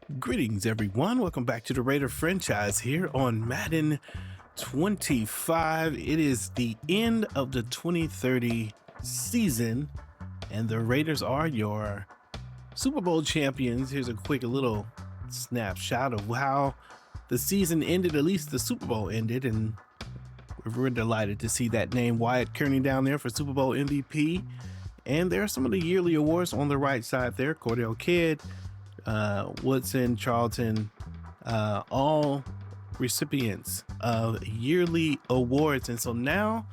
Greetings, everyone. Welcome back to the Raider franchise here on Madden 25. It is the end of the 2030 season, and the Raiders are your Super Bowl champions. Here's a quick little snapshot of how the season ended, at least the Super Bowl ended, and we're delighted to see that name Wyatt Kearney down there for Super Bowl MVP. And there are some of the yearly awards on the right side there. Cordell Kidd, Woodson, Charlton, all recipients of yearly awards. And so now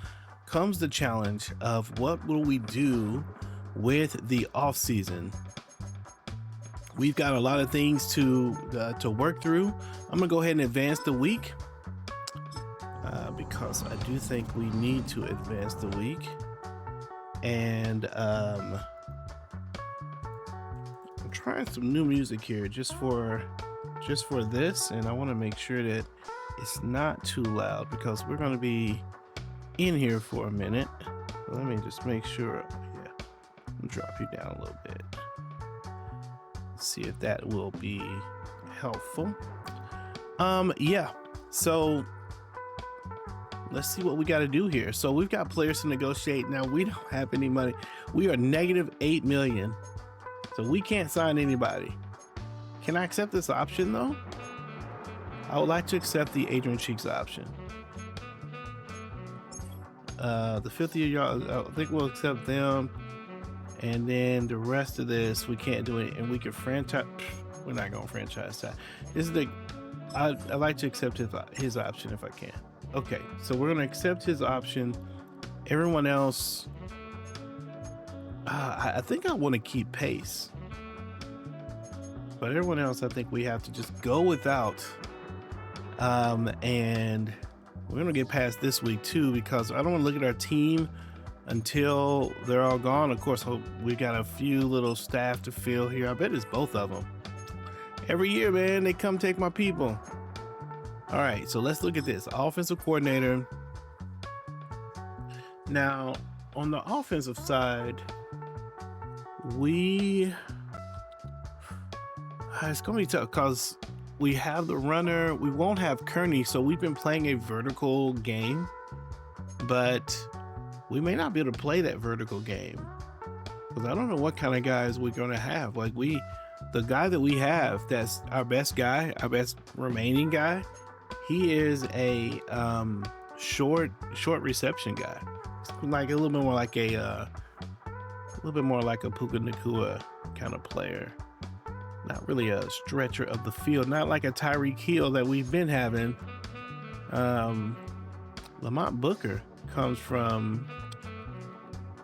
comes the challenge of what will we do with the off season. We've got a lot of things to work through. I'm gonna go ahead and advance the week because I do think we need to advance the week. And I'm trying some new music here just for this, and I want to make sure that it's not too loud because we're going to be in here for a minute. Let me just make sure. Yeah, I'll drop you down a little bit. Let's see if that will be helpful. Yeah, so let's see what we got to do here. So we've got players to negotiate. Now we don't have any money. We are negative 8 million. So we can't sign anybody. Can I accept this option though? I would like to accept the Adrian Cheeks option. The 50 y'all, I think we'll accept them. And then the rest of this, we can't do it. And we can franchise. We're not going to franchise that. This is I'd like to accept his option if I can. Okay, so we're going to accept his option. Everyone else, I think I want to keep pace. But everyone else, I think we have to just go without. And we're going to get past this week too, because I don't want to look at our team until they're all gone. Of course, we got a few little staff to fill here. I bet it's both of them. Every year, man, they come take my people. All right, so let's look at this. Offensive coordinator. Now, on the offensive side, it's going to be tough because we have the runner. We won't have Kearney, so we've been playing a vertical game, but we may not be able to play that vertical game because I don't know what kind of guys we're going to have. Like the guy that we have, that's our best guy, our best remaining guy. He is a short reception guy. It's like a little bit more like a Puka Nacua kind of player. Not really a stretcher of the field. Not like a Tyreek Hill that we've been having. Lamont Booker comes from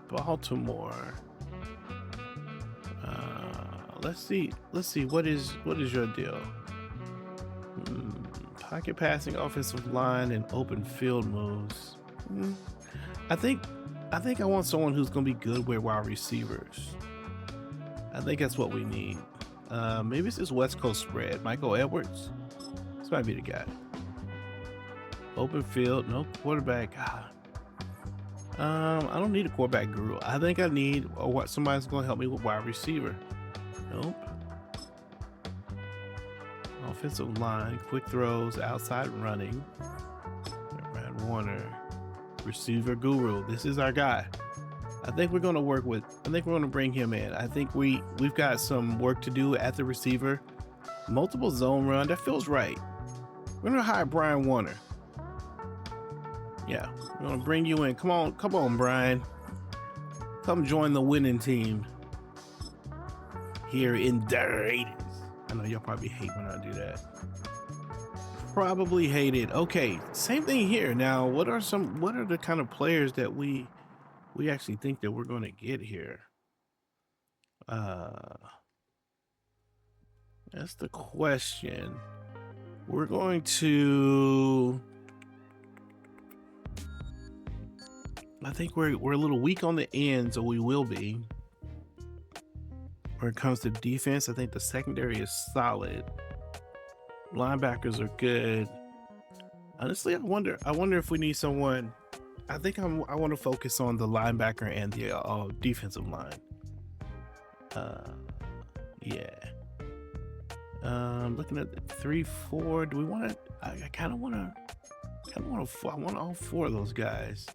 Baltimore. Let's see. What is your deal? Pocket passing, offensive line, and open field moves. I think I want someone who's going to be good with wide receivers. I think that's what we need. Maybe it's this West Coast spread. Michael Edwards. This might be the guy. Open field, no quarterback. I don't need a quarterback guru. I think I need somebody's going to help me with wide receiver. Nope. Offensive line, quick throws, outside running. Brad Warner, receiver guru. This is our guy. I think we're going to bring him in. I think we've got some work to do at the receiver. Multiple zone run. That feels right. We're going to hire Brian Warner. Yeah, we're going to bring you in. Come on, Brian. Come join the winning team here in the Raiders. I know y'all probably hate when I do that. Probably hate it. Okay, same thing here. Now, what are the kind of players that we actually think that we're going to get here? That's the question. We're going to. I think we're a little weak on the ends, or we will be. When it comes to defense, I think the secondary is solid. Linebackers are good. Honestly, I wonder if we need someone. I think I want to focus on the linebacker and the defensive line. Yeah. Looking at 3-4. Do we want to? I kind of want to. I want all 4 of those guys.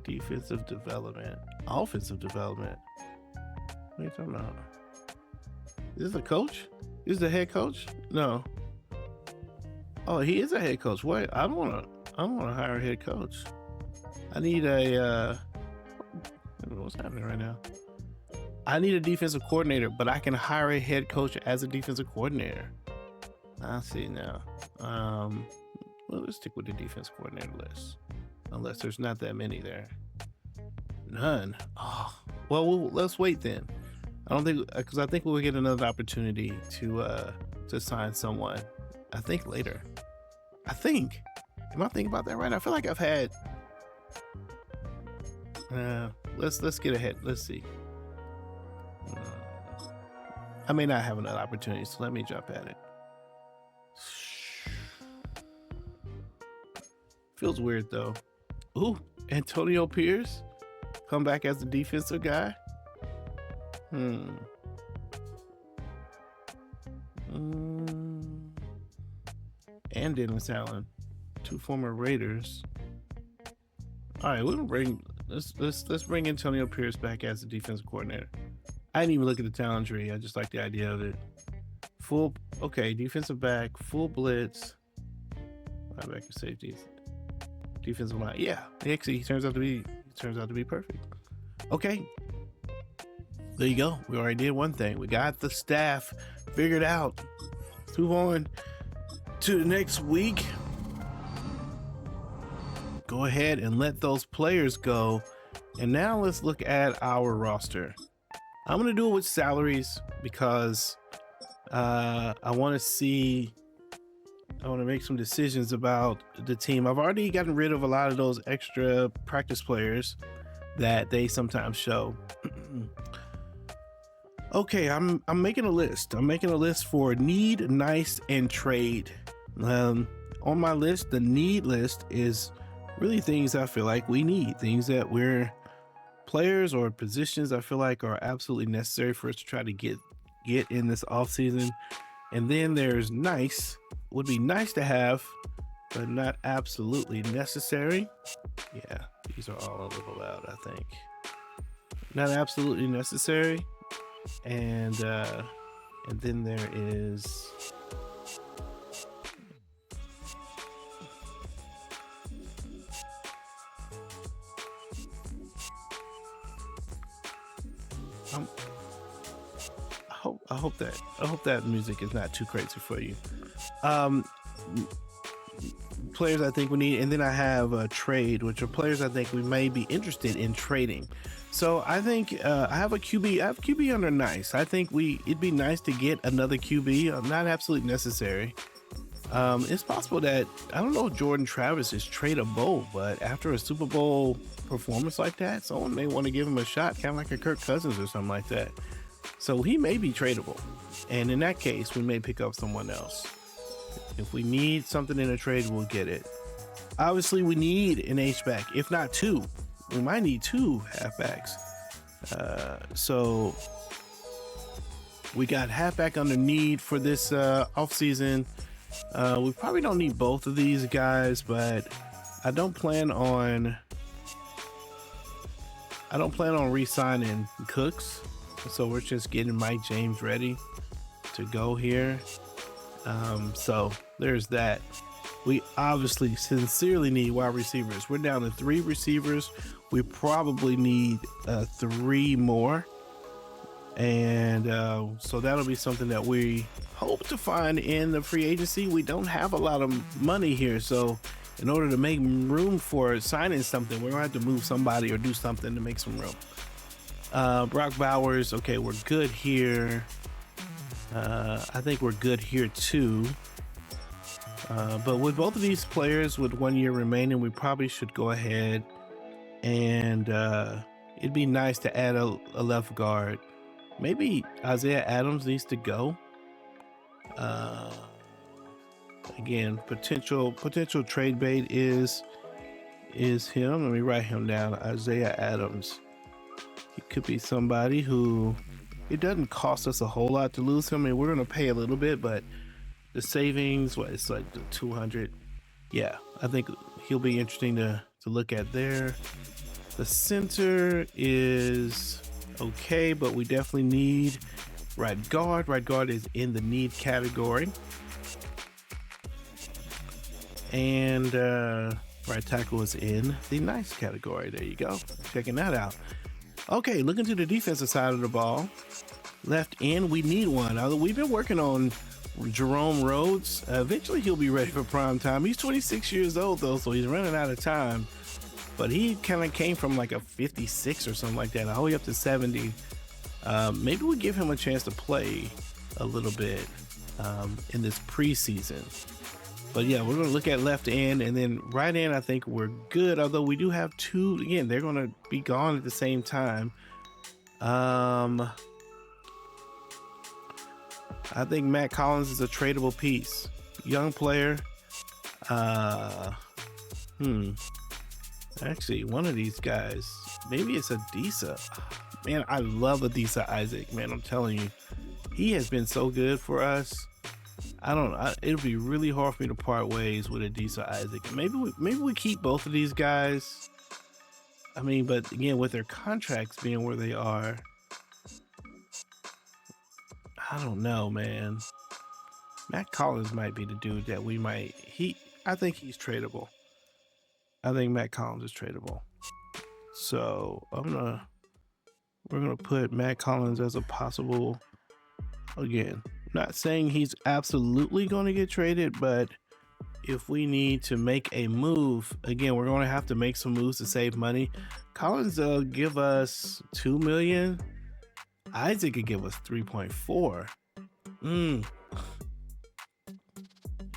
Defensive development, offensive development. What are you talking about? Is this a coach? Is this the head coach? No. Oh, he is a head coach. Wait, I don't want to hire a head coach. I need a. What's happening right now? I need a defensive coordinator, but I can hire a head coach as a defensive coordinator. I see now. Well, let's stick with the defense coordinator list, unless there's not that many there. None. Oh, well, let's wait then. I don't think, because I think we'll get another opportunity to sign someone. I think later. I think. Am I thinking about that right? I feel like I've had. Let's get ahead. Let's see. I may not have another opportunity, so let me jump at it. Feels weird though. Ooh, Antonio Pierce come back as the defensive guy. And Dennis Allen, 2 former Raiders. All right, we'll bring let's bring Antonio Pierce back as the defensive coordinator. I didn't even look at the talent tree. I just like the idea of it. Okay, defensive back, full blitz, linebacker, safeties, defensive line. Yeah, actually, he turns out to be perfect. Okay, there you go. We already did one thing. We got the staff figured out. Let's move on to the next week. Go ahead and let those players go. And now let's look at our roster. I'm going to do it with salaries because I want to make some decisions about the team. I've already gotten rid of a lot of those extra practice players that they sometimes show. Okay, I'm making a list. I'm making a list for need, nice, and trade. On my list, the need list is really things I feel like we need, things that we're players or positions I feel like are absolutely necessary for us to try to get in this off season. And then there's nice, would be nice to have, but not absolutely necessary. Yeah, these are all a little loud, I think. Not absolutely necessary. And then there is I hope that music is not too crazy for you. Players I think we need, and then I have a trade, which are players I think we may be interested in trading. So I think I have QB under nice. I think it'd be nice to get another QB. Not absolutely necessary. It's possible that, I don't know if Jordan Travis is tradable, but after a Super Bowl performance like that, someone may want to give him a shot, kind of like a Kirk Cousins or something like that. So he may be tradable. And in that case, we may pick up someone else. If we need something in a trade, we'll get it. Obviously, we need an H-back, if not 2. We might need 2 halfbacks. So we got halfback under need for this offseason. We probably don't need both of these guys, but I don't plan on re-signing Cooks. So we're just getting Mike James ready to go here. So there's that. We obviously sincerely need wide receivers. We're down to 3 receivers. We probably need 3 more. And so that'll be something that we hope to find in the free agency. We don't have a lot of money here. So in order to make room for signing something, we're going to have to move somebody or do something to make some room. Brock Bowers, okay, we're good here. I think we're good here too. But with both of these players with 1 year remaining, we probably should go ahead and it'd be nice to add a left guard. Maybe Isaiah Adams needs to go. Again, potential trade bait is him. Let me write him down. Isaiah Adams. He could be somebody who it doesn't cost us a whole lot to lose him. I mean, we're going to pay a little bit, but the savings, what, it's like the 200. Yeah, I think he'll be interesting to look at there. The center is okay, but we definitely need right guard. Right guard is in the need category. And right tackle is in the nice category. There you go. Checking that out. Okay, looking to the defensive side of the ball. Left end, we need one. Although we've been working on Jerome Rhodes. Eventually he'll be ready for prime time. He's 26 years old though, so he's running out of time. But he kind of came from like a 56 or something like that, all the way up to 70. Maybe we give him a chance to play a little bit in this preseason. But yeah, we're going to look at left end, and then right end, I think we're good. Although we do have two, again, they're going to be gone at the same time. I think Matt Collins is a tradable piece. Young player. Actually, one of these guys, maybe it's Adisa. Man, I love Adisa Isaac, man. I'm telling you, he has been so good for us. It'll be really hard for me to part ways with Adisa Isaac. Maybe we keep both of these guys. I mean, but again, with their contracts being where they are, I don't know, man. Matt Collins might be the dude that we might. I think he's tradable. I think Matt Collins is tradable. So we're gonna put Matt Collins as a possible. Again, not saying he's absolutely going to get traded, but if we need to make a move, again, we're going to have to make some moves to save money. Collins will give us $2 million. Isaac could give us 3.4.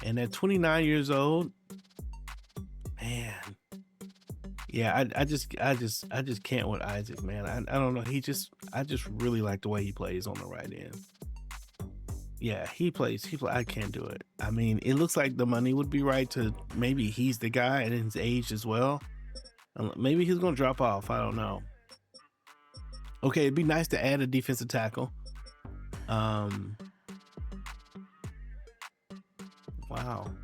And at 29 years old, man. Yeah, I just can't with Isaac, man. I don't know. I just really like the way he plays on the right end. Yeah, he plays. I can't do it. I mean, it looks like the money would be right to maybe he's the guy and his age as well. Maybe he's gonna drop off. I don't know. Okay, it'd be nice to add a defensive tackle. Wow,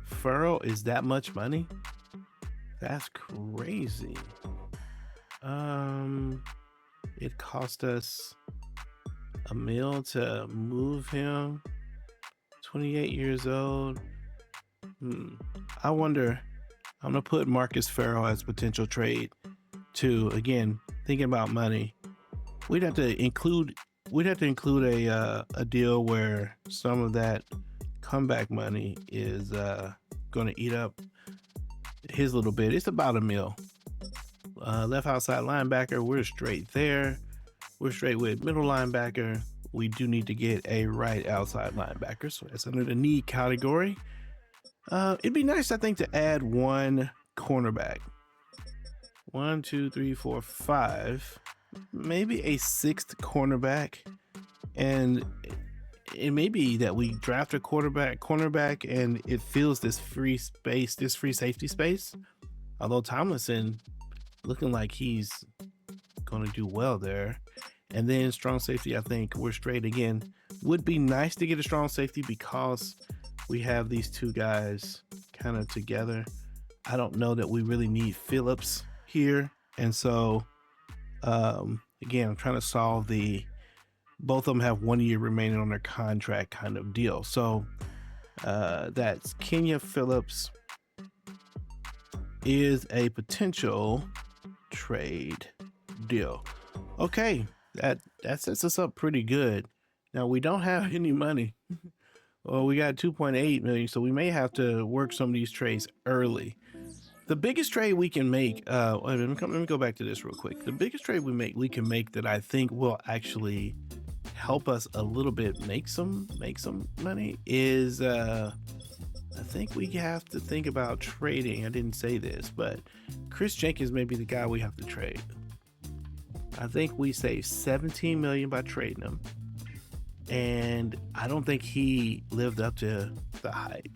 Furrow is that much money? That's crazy. It cost us $1 million to move him. 28 years old. I wonder. I'm gonna put Marcus Farrell as potential trade too. Again, thinking about money, we'd have to include a deal where some of that comeback money is gonna eat up his little bit. It's about $1 million. Left outside linebacker, we're straight there. We're straight with middle linebacker. We do need to get a right outside linebacker, so that's under the need category. It'd be nice, I think, to add one cornerback. 1, 2, 3, 4, 5. Maybe a sixth cornerback, and it may be that we draft a cornerback, and it fills this free space, this free safety space. Although Tomlinson looking like he's going to do well there. And then strong safety, I think we're straight again. Would be nice to get a strong safety because we have these two guys kind of together. I don't know that we really need Phillips here. And so, again, I'm trying to solve both of them have 1 year remaining on their contract kind of deal. So that's Kenya Phillips is a potential trade deal. Okay. That sets us up pretty good. Now we don't have any money. Well, we got 2.8 million, so we may have to work some of these trades early. The biggest trade we can make, let me go back to this real quick. The biggest trade we can make that I think will actually help us a little bit make some money is I think we have to think about trading. I didn't say this, but Chris Jenkins may be the guy we have to trade. I think we saved $17 million by trading him, and I don't think he lived up to the hype.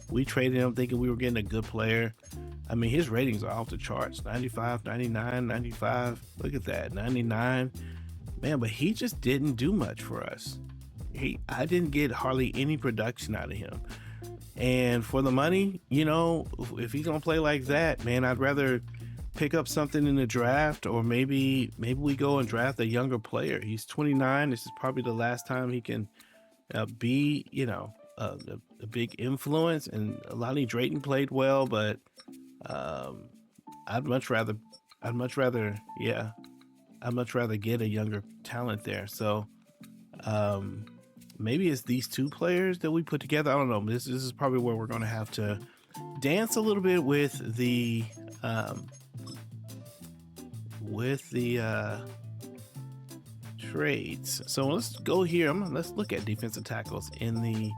We traded him thinking we were getting a good player. I mean, his ratings are off the charts. 95, 99, 95. Look at that, 99. Man, but he just didn't do much for us. I didn't get hardly any production out of him. And for the money, you know, if he's gonna play like that, man, I'd rather pick up something in the draft, or maybe we go and draft a younger player. He's 29. This is probably the last time he can be, you know, a big influence. And Lonnie Drayton played well, but I'd much rather get a younger talent there. So maybe it's these two players that we put together. I don't know. This is probably where we're going to have to dance a little bit with the trades. So let's go here. Let's look at defensive tackles in the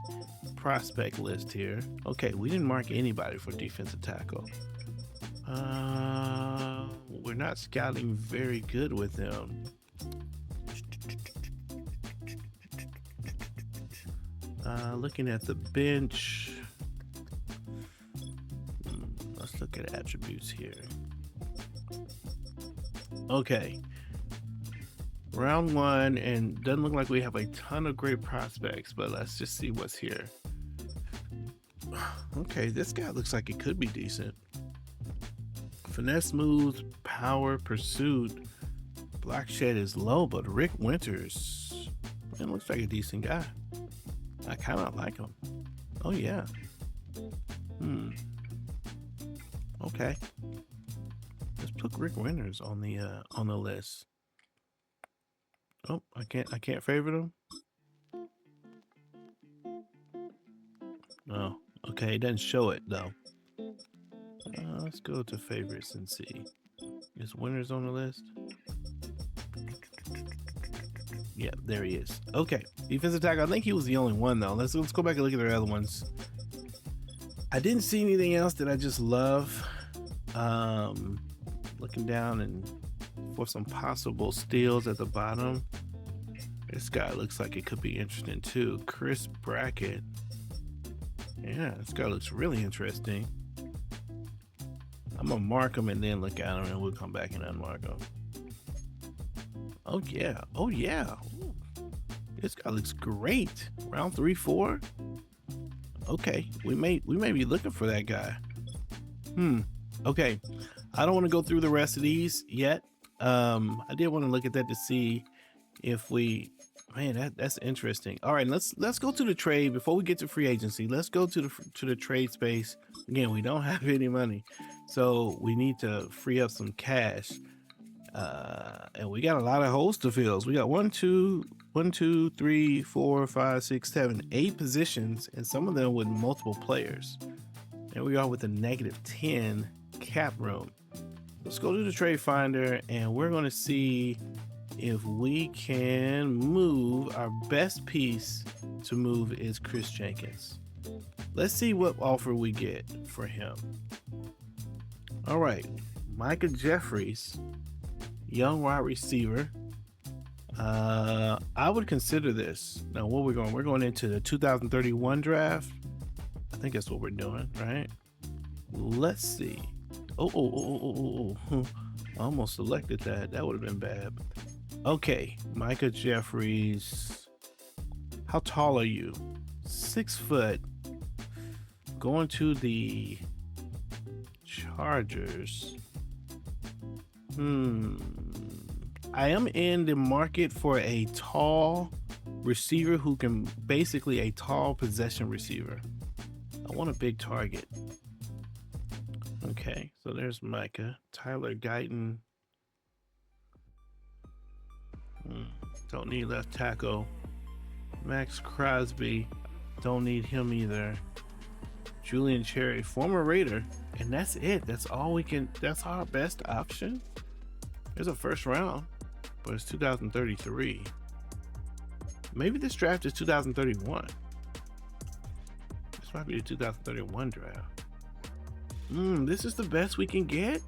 prospect list here. Okay, we didn't mark anybody for defensive tackle. We're not scouting very good with them. Looking at the bench, let's look at attributes here. Okay, round one, and doesn't look like we have a ton of great prospects, but let's just see what's here. Okay, this guy looks like he could be decent. Finesse moves, power, pursuit. Block shed is low, but Rick Winters, man, looks like a decent guy. I kind of like him. Oh yeah. Okay. Let's put Rick Winters on the list. Oh, I can't favorite him. Oh, okay. It doesn't show it though. Let's go to favorites and see. Is Winters on the list? Yeah, there he is. Okay, defensive tackle. I think he was the only one though. Let's go back and look at the other ones. I didn't see anything else that I just love. Looking down and for some possible steals at the bottom. This guy looks like it could be interesting too. Chris Brackett. Yeah, this guy looks really interesting. I'm gonna mark him and then look at him, and we'll come back and unmark him. Oh yeah, oh yeah. Ooh. This guy looks great. Round 3, 4. Okay, we may be looking for that guy. Okay, I don't want to go through the rest of these yet. I did want to look at that to see if we, man, that's interesting. All right, let's go to the trade before we get to free agency. Let's go to the trade space. Again, we don't have any money, so we need to free up some cash. And we got a lot of holes to fill. So we got 1, 2, 3, 4, 5, 6, 7, 8 positions, and some of them with multiple players. And we are with a -10 cap room. Let's go to the trade finder, and we're going to see if we can move. Our best piece to move is Chris Jenkins. Let's see what offer we get for him. All right, Micah Jeffries, young wide receiver. I would consider this. Now, what we're going into the 2031 draft. I think that's what we're doing, right? Let's see. Oh. I almost selected that. That would have been bad. Okay, Micah Jeffries. How tall are you? 6 foot. Going to the Chargers. I am in the market for a tall receiver who can basically a tall possession receiver. I want a big target. Okay, so there's Micah. Tyler Guyton. Don't need left tackle. Max Crosby. Don't need him either. Julian Cherry, former Raider. And that's it. That's all we can. That's our best option. There's a first round, but it's 2033. Maybe this draft is 2031. This might be the 2031 draft. This is the best we can get?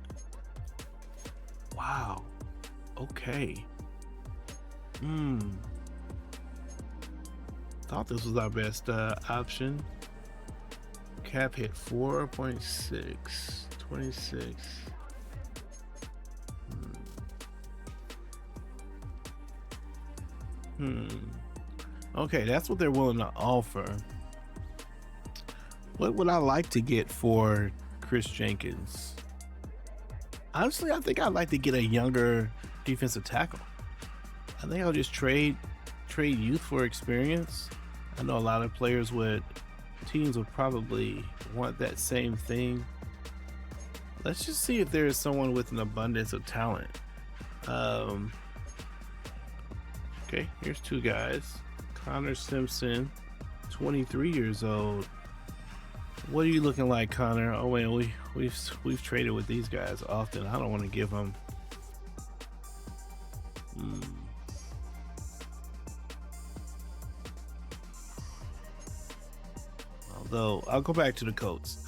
Wow. Okay. Thought this was our best option. Cap hit 4.6, 26. Okay, that's what they're willing to offer. What would I like to get for Chris Jenkins? Honestly, I think I'd like to get a younger defensive tackle. I think I'll just trade youth for experience. I know a lot of teams would probably want that same thing. Let's just see if there is someone with an abundance of talent. Okay, here's two guys. Connor Simpson, 23 years old. What are you looking like, Connor? Oh wait, we've traded with these guys often. I don't want to give them. Although I'll go back to the Colts.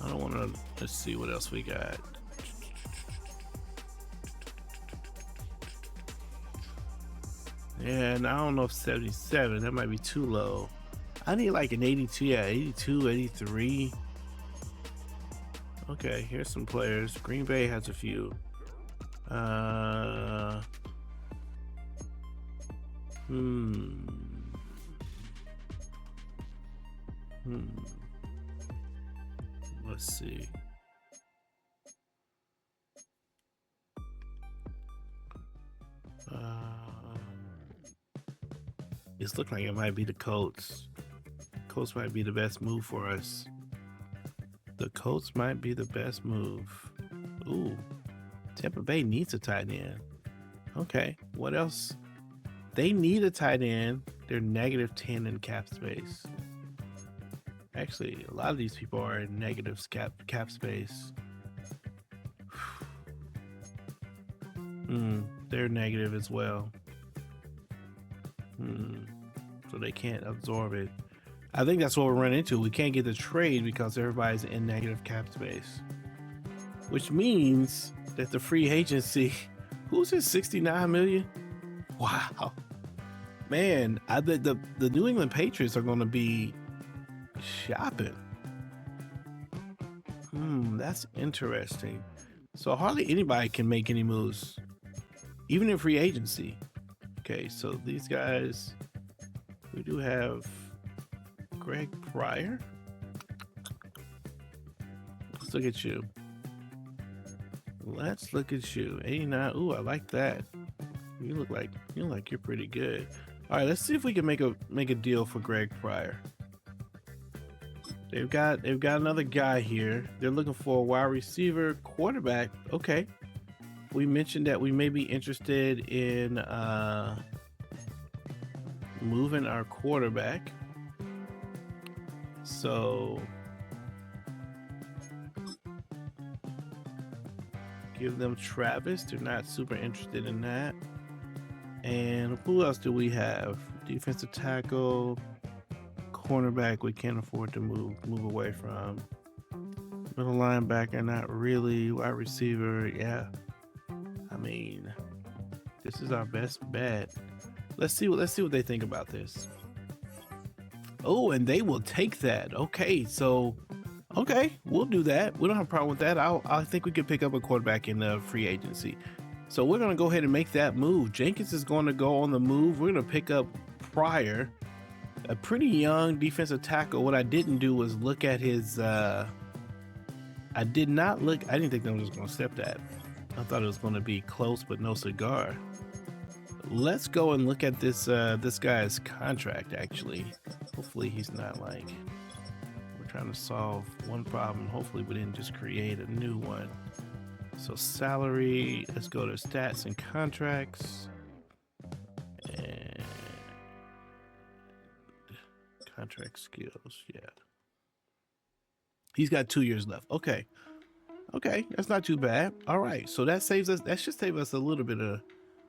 I don't want to. Let's see what else we got. Yeah, and I don't know if 77. That might be too low. I need like an 82. Yeah, 82, 83. Okay, here's some players. Green Bay has a few. Let's see. It's looking like it might be the Colts. Colts might be the best move for us. The Colts might be the best move. Ooh, Tampa Bay needs a tight end. Okay, what else? They need a tight end. They're -10 in cap space. Actually, a lot of these people are in negative cap space. They're negative as well. So they can't absorb it. I think that's what we'll run into. We can't get the trade because everybody's in negative cap space, which means that the free agency, who's at 69 million? Wow, man, the New England Patriots are going to be shopping. That's interesting. So hardly anybody can make any moves, even in free agency. Okay, so these guys, we do have Greg Pryor. Let's look at you. Let's look at you. 89. Ooh, I like that. You look like you're pretty good. All right, let's see if we can make a deal for Greg Pryor. They've got another guy here. They're looking for a wide receiver, quarterback. Okay. We mentioned that we may be interested in moving our quarterback. So give them Travis. They're not super interested in that. And who else do we have? Defensive tackle, cornerback. We can't afford to move away from. Middle linebacker, not really. Wide receiver, yeah. I mean, this is our best bet. Let's see what they think about this. Oh, and they will take that. Okay, so we'll do that. We don't have a problem with that. I think we could pick up a quarterback in the free agency. So we're gonna go ahead and make that move. Jenkins is going to go on the move. We're gonna pick up Pryor, a pretty young defensive tackle. What I didn't do was look at his. I didn't think they were just gonna step that. I thought it was going to be close, but no cigar. Let's go and look at this guy's contract. Actually, hopefully he's not like, we're trying to solve one problem. Hopefully we didn't just create a new one. So salary, let's go to stats and contracts, and contract skills. Yeah, he's got 2 years left. Okay, that's not too bad. All right, so that should save us a little bit of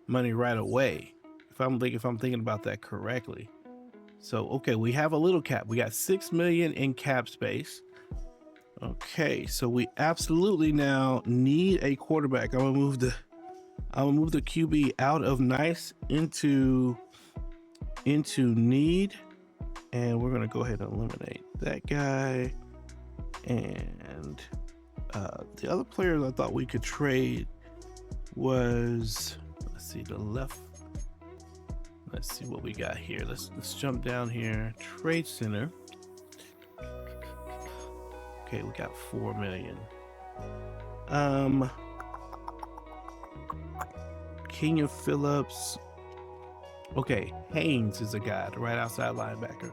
money right away, if I'm thinking about that correctly. So okay, we have a little cap. We got 6 million in cap space. Okay, so we absolutely now need a quarterback. I'm gonna move the QB out of nice into need, and we're gonna go ahead and eliminate that guy. And the other players I thought we could trade was, let's see, the left Let's see what we got here. Let's jump down here. Trade Center. Okay, we got 4 million. King of Phillips. Okay, Haynes is a guy, the right outside linebacker.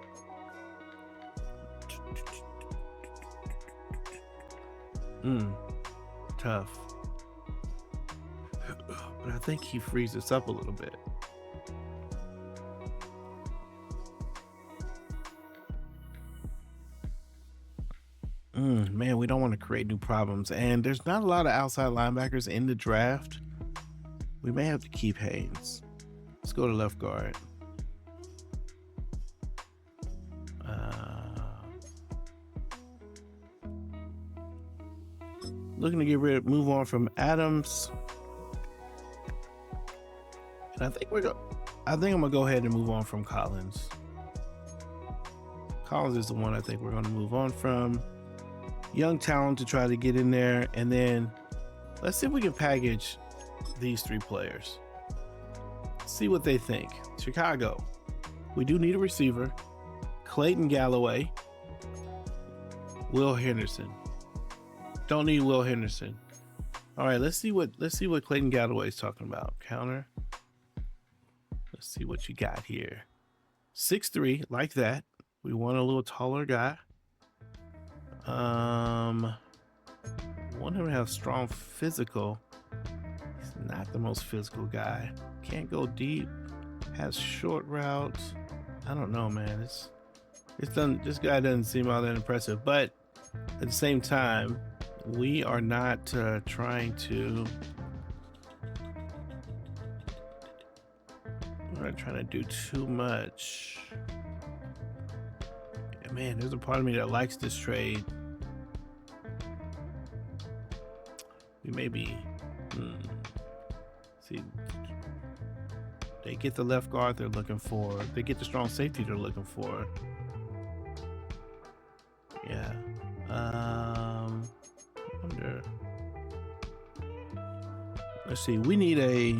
Tough. But I think he frees us up a little bit. Man, we don't want to create new problems. And there's not a lot of outside linebackers in the draft. We may have to keep Haynes. Let's go to left guard. Looking to move on from Adams. And I think I'm gonna go ahead and move on from Collins. Collins is the one I think we're gonna move on from. Young talent to try to get in there, and then let's see if we can package these 3 players. See what they think. Chicago, we do need a receiver. Clayton Galloway, Will Henderson. Don't need Will Henderson. All right, let's see what Clayton Galloway is talking about. Counter. Let's see what you got here. 6'3", like that. We want a little taller guy. Want him to have strong physical. He's not the most physical guy. Can't go deep. Has short routes. I don't know, man. This guy doesn't seem all that impressive, but at the same time, we are not trying to. We're not trying to do too much. And man, there's a part of me that likes this trade. We may be. See, they get the left guard they're looking for. They get the strong safety they're looking for. Yeah. Wonder. Let's see. We need a.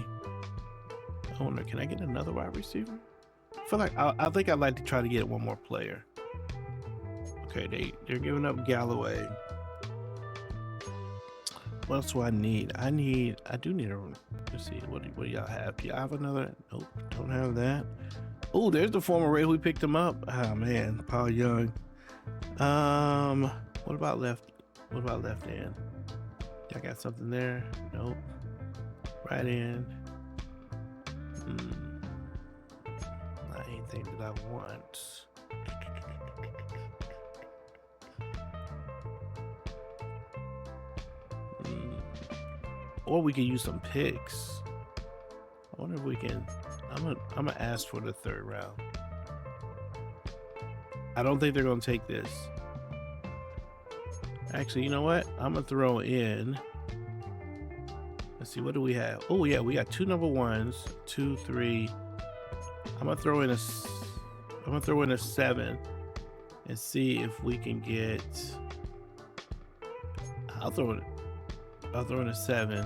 I wonder. Can I get another wide receiver? I feel like I think I'd like to try to get one more player. Okay, they're giving up Galloway. What else do I need? I do need a. Let's see. What do y'all have? Do y'all have another? Nope. Don't have that. Oh, there's the former Ray. We picked him up. Oh man, Paul Young. What about left? What about left end? Y'all got something there? Nope. Right end. Not anything that I want. Or we can use some picks. I wonder if we can. I'm gonna ask for the 3rd round. I don't think they're gonna take this. Actually, you know what? I'm gonna throw in. Let's see, what do we have? Oh yeah, we got 2 number 1s, 2, 3. I'm gonna throw in a 7 and see if we can get. I'll throw in a 7.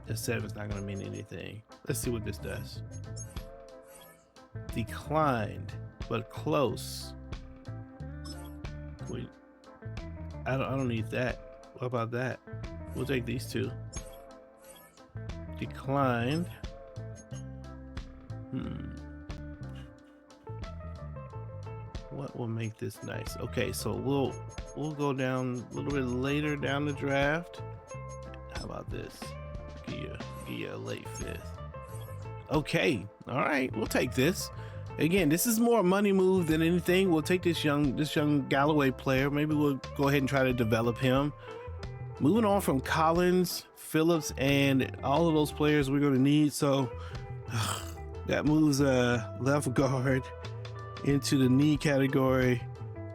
The 7's not gonna mean anything. Let's see what this does. Declined, but close. Wait, I don't need that. What about that? We'll take these 2. Declined. What will make this nice? Okay, so we'll go down a little bit later down the draft. How about this? Give you a late 5th. Okay, all right, we'll take this. Again, this is more a money move than anything. We'll take this young Galloway player. Maybe we'll go ahead and try to develop him. Moving on from Collins, Phillips, and all of those players we're going to need. So that moves left guard into the need category.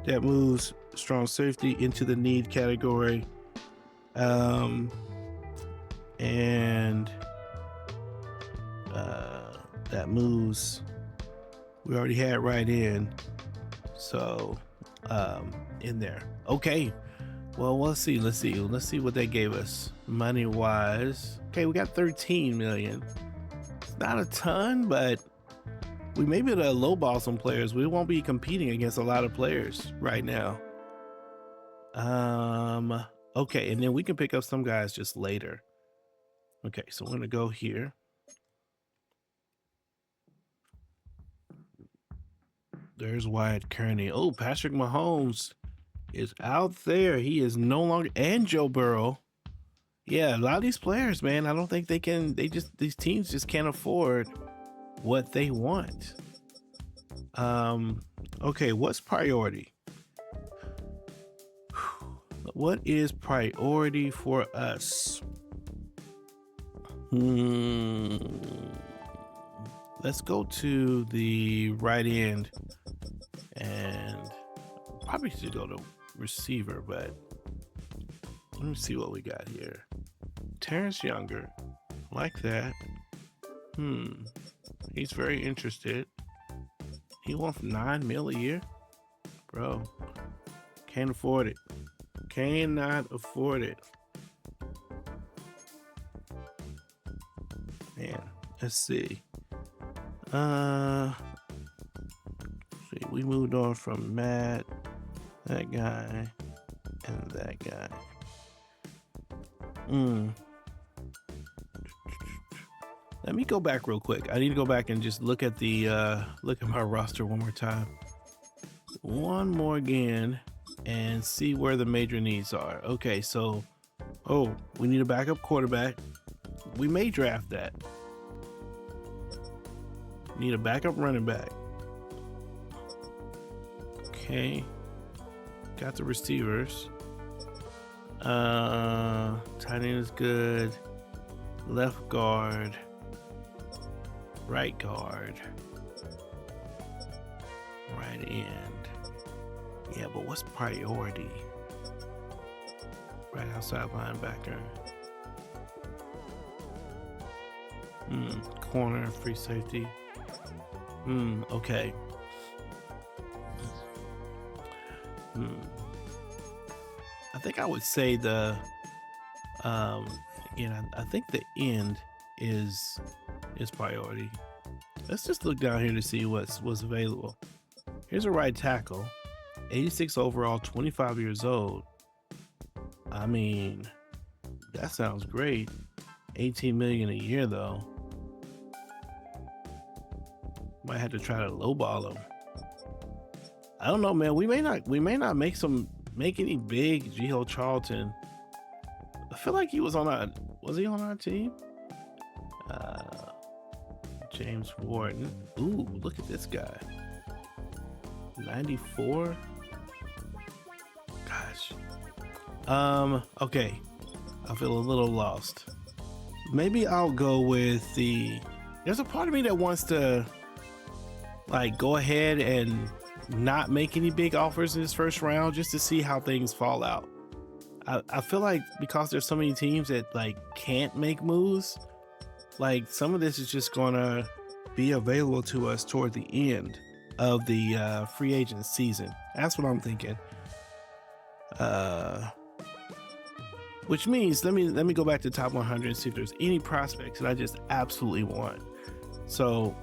That moves strong safety into the need category. That moves. We already had right in, so in there. Okay, well, let's see what they gave us money wise. Okay, we got 13 million. not a ton, but we may be able to lowball some players. We won't be competing against a lot of players right now. Okay, and then we can pick up some guys just later. Okay, so we're gonna go here. There's Wyatt Kearney. Oh, Patrick Mahomes is out there. He is no longer, and Joe Burrow. Yeah, a lot of these players, man, I don't think they can, these teams just can't afford what they want. Okay, what's priority? What is priority for us? Let's go to the right end, and probably should go to receiver, but let me see what we got here. Terrence Younger, like that. He's very interested. He wants $9 million a year, bro. Can't afford it. Cannot afford it. Man, let's see. See, we moved on from Matt, that guy, and that guy. Let me go back real quick. I need to go back and just look at the look at my roster one more time. One more again and see where the major needs are. Okay, so we need a backup quarterback. We may draft that. Need a backup running back. Okay. Got the receivers. Tight end is good. Left guard. Right guard. Right end. Yeah, but what's priority? Right outside linebacker. Corner, free safety. Okay. I think I would say the again, I think the end is priority. Let's just look down here to see what's available. Here's a right tackle, 86 overall, 25 years old. I mean, that sounds great. 18 million a year though. Might have to try to lowball him. I don't know, man. We may not make any big. G.O. Charlton. I feel like he was on our team? James Warden. Ooh, look at this guy. 94. Gosh. Okay. I feel a little lost. Maybe I'll go with there's a part of me that wants to like go ahead and not make any big offers in this first round just to see how things fall out. I feel like because there's so many teams that like can't make moves, like some of this is just gonna be available to us toward the end of the free agent season. That's what I'm thinking. Which means let me go back to top 100 and see if there's any prospects that I just absolutely want. So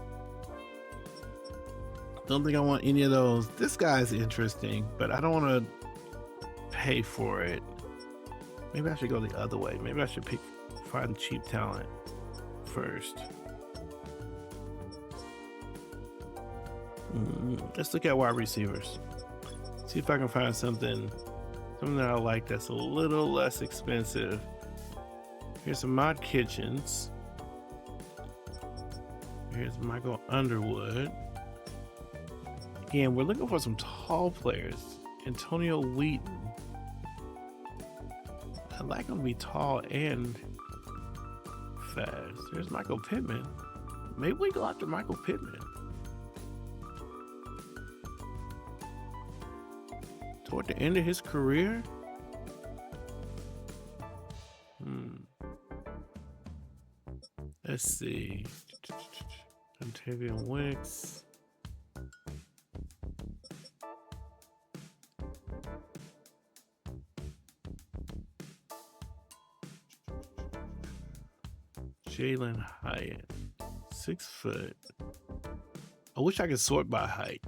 don't think I want any of those. This guy's interesting, but I don't want to pay for it. Maybe I should go the other way. Maybe I should find cheap talent first. Let's look at wide receivers. See if I can find something that I like that's a little less expensive. Here's some Mod Kitchens. Here's Michael Underwood. Again, we're looking for some tall players. Antonio Wheaton. I like him to be tall and fast. There's Michael Pittman. Maybe we go after Michael Pittman. Toward the end of his career? Let's see. Ontavian Wicks. Jalen Hyatt. 6 foot. I wish I could sort by height.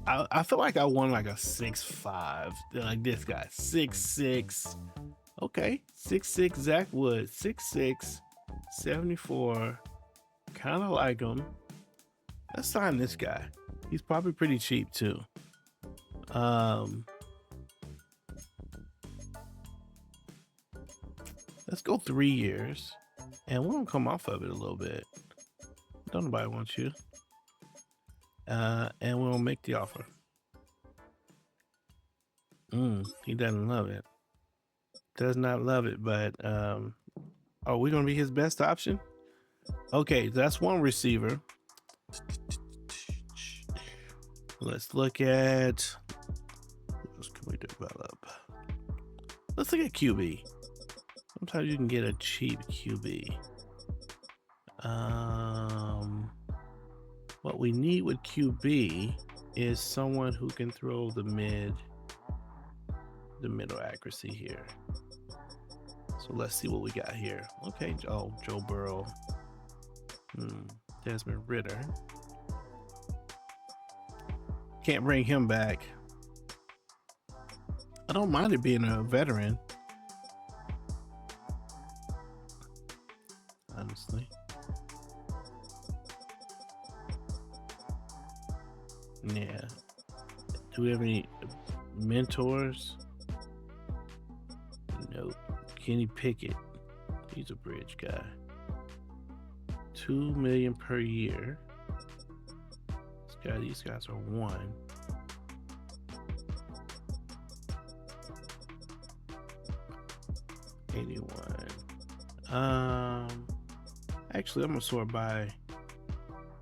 I feel like I want like a 6'5", like this guy, 6'6". Okay, 6'6" Zach Wood, 6'6", 74. Kind of like him. Let's sign this guy. He's probably pretty cheap too. Let's go 3 years, and we're gonna come off of it a little bit. Don't nobody want you. And we'll make the offer. He doesn't love it. Does not love it, but are we gonna be his best option? Okay, that's one receiver. Let's look at what else can we develop? Let's look at QB. Sometimes you can get a cheap QB. What we need with QB is someone who can throw the middle accuracy here. So let's see what we got here. Okay, oh, Joe Burrow. Desmond Ridder. Can't bring him back. I don't mind it being a veteran, honestly. Yeah. Do we have any mentors? Nope. Kenny Pickett. He's a bridge guy. $2 million per year. These guys are 1. Actually, I'm gonna sort by.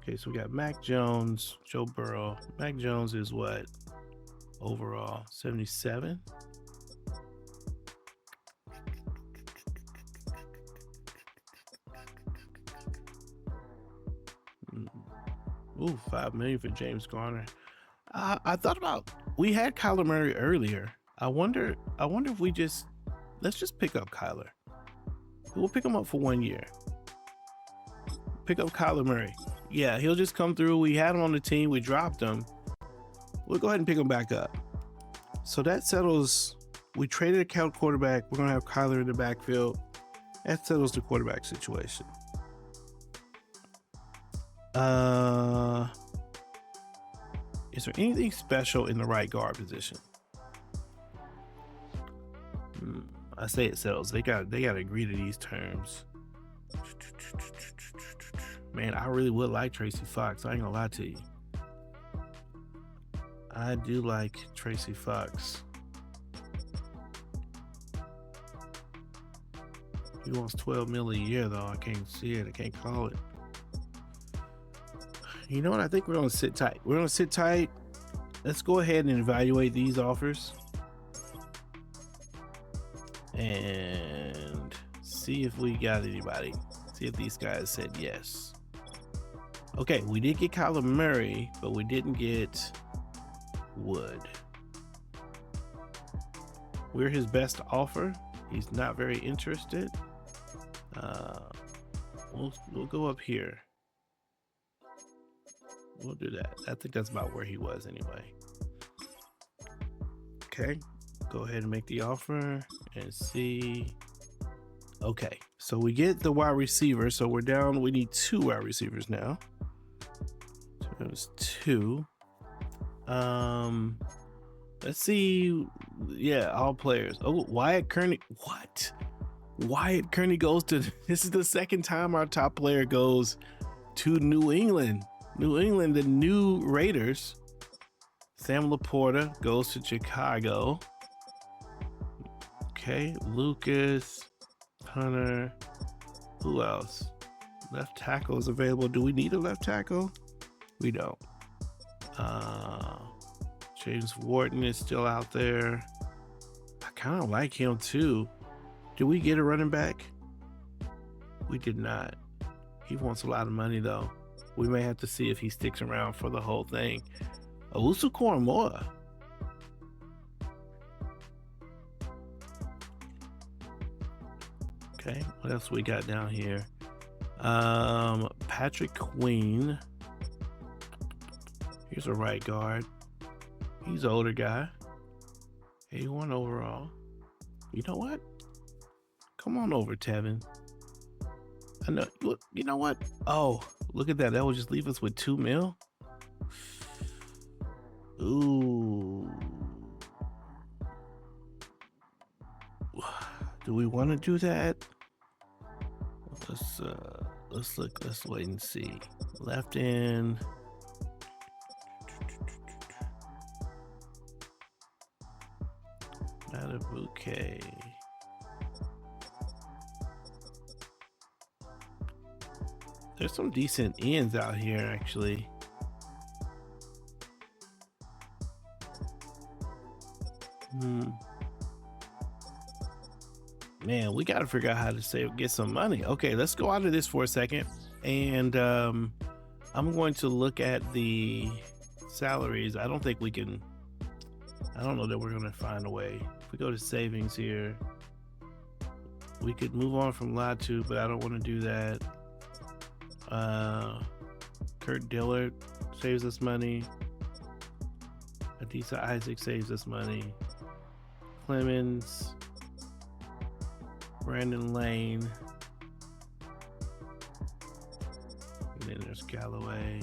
Okay, so we got Mac Jones, Joe Burrow. Mac Jones is what overall? 77. Ooh, $5 million for James Garner. I thought about, we had Kyler Murray earlier. I wonder if let's just pick up Kyler. We'll pick him up for 1 year. Pick up Kyler Murray. Yeah, he'll just come through. We had him on the team. We dropped him. We'll go ahead and pick him back up. So that settles. We traded a count quarterback. We're going to have Kyler in the backfield. That settles the quarterback situation. Is there anything special in the right guard position? I say it settles. They got to agree to these terms. Man, I really would like Tracy Fox. I ain't gonna lie to you. I do like Tracy Fox. He wants $12 million a year, though. I can't see it. I can't call it. You know what? I think we're gonna sit tight. We're gonna sit tight. Let's go ahead and evaluate these offers and see if we got anybody. See if these guys said yes. Okay, we did get Kyler Murray, but we didn't get Wood. We're his best offer. He's not very interested. We'll go up here. We'll do that. I think that's about where he was anyway. Okay, go ahead and make the offer and see. Okay, so we get the wide receiver. So we're down. We need 2 wide receivers now. So it was 2. Let's see. Yeah, all players. Oh, Wyatt Kearney. What? Wyatt Kearney goes to. This is the second time our top player goes to New England. New England, the new Raiders. Sam Laporta goes to Chicago. Okay, Lucas, Hunter. Who else? Left tackle is available. Do we need a left tackle? We don't. James Wharton is still out there. I kind of like him too. Did we get a running back? We did not. He wants a lot of money though. We may have to see if he sticks around for the whole thing. Owusu Koramoah. Okay, what else we got down here? Patrick Queen. Here's a right guard. He's an older guy. 81 overall. You know what? Come on over, Tevin. I know. Look, you know what? Oh, look at that. That will just leave us with 2 mil. Ooh. Do we want to do that? Let's look. Let's wait and see. Left end. Not a bouquet. There's some decent ends out here, actually. Man, we got to figure out how to get some money. Okay, let's go out of this for a second. And I'm going to look at the salaries. I don't think we can. I don't know that we're going to find a way. If we go to savings here, we could move on from Latu, but I don't want to do that. Kurt Dillard saves us money. Adisa Isaac saves us money. Clemens, Brandon Lane, and then there's Galloway.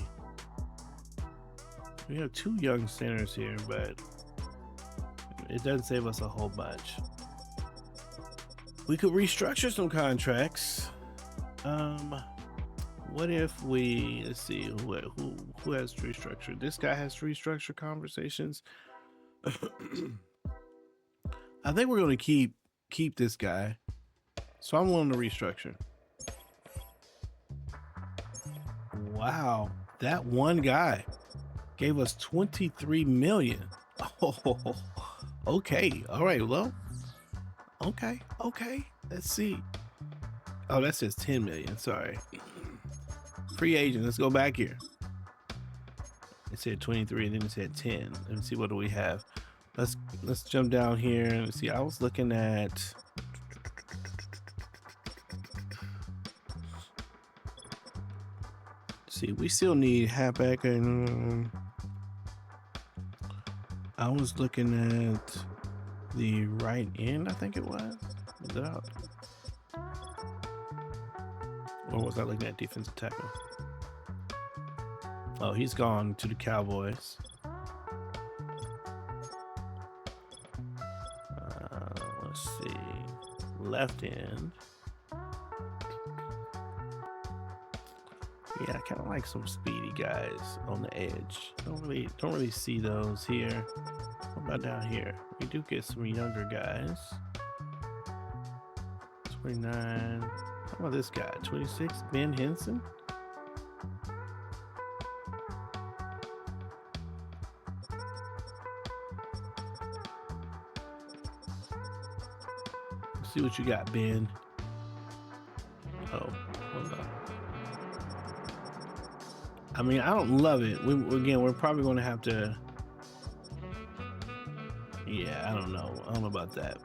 We have 2 young centers here, but it doesn't save us a whole bunch. We could restructure some contracts. What if we, let's see, who has restructured? This guy has restructured conversations. I think we're going to keep this guy. So I'm willing to restructure. Wow, that one guy gave us 23 million. Oh, okay. All right. Well, okay. Let's see. Oh, that says 10 million. Sorry. Free agent. Let's go back here. It said 23 and then it said 10. Let me see, what do we have? Let's jump down here and see. I was looking at see, we still need halfback, and I was looking at the right end, I think it was. Or was I looking at defensive tackle? Oh, he's gone to the Cowboys. Let's see. Left end. Yeah, I kind of like some speedy guys on the edge. Don't really see those here. What about down here? We do get some younger guys. 29. How about this guy? 26, Ben Henson. Let's see what you got, Ben. Oh, hold on. I mean, I don't love it. We're probably going to have to. Yeah, I don't know. I don't know about that.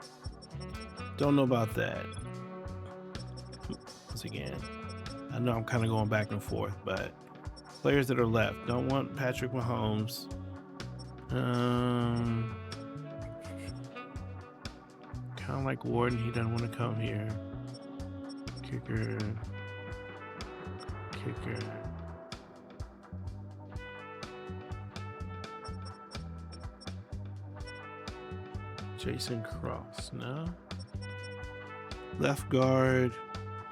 Don't know about that. Once again, I know I'm kind of going back and forth, but players that are left, don't want Patrick Mahomes. Kind of like Warden. He doesn't want to come here. Kicker. Jason Cross, no. Left guard,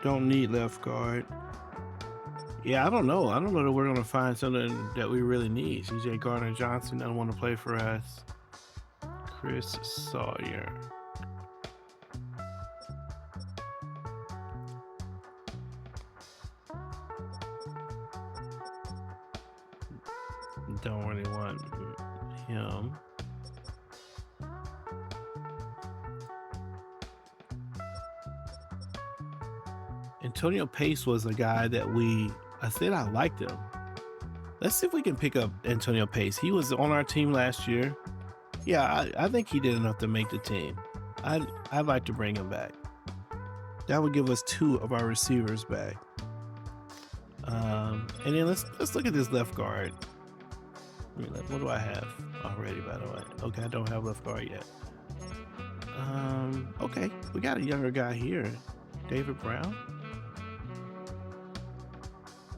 don't need left guard. Yeah, I don't know that we're going to find something that we really need. CJ Gardner-Johnson doesn't want to play for us. Chris Sawyer. Don't really want him. Antonio Pace was a guy that I said I liked him. Let's see if we can pick up Antonio Pace. He was on our team last year. Yeah, I think he did enough to make the team. I'd like to bring him back. That would give us 2 of our receivers back. And then let's look at this left guard. What do I have already, by the way? Okay, I don't have left guard yet. Okay, we got a younger guy here, David Brown.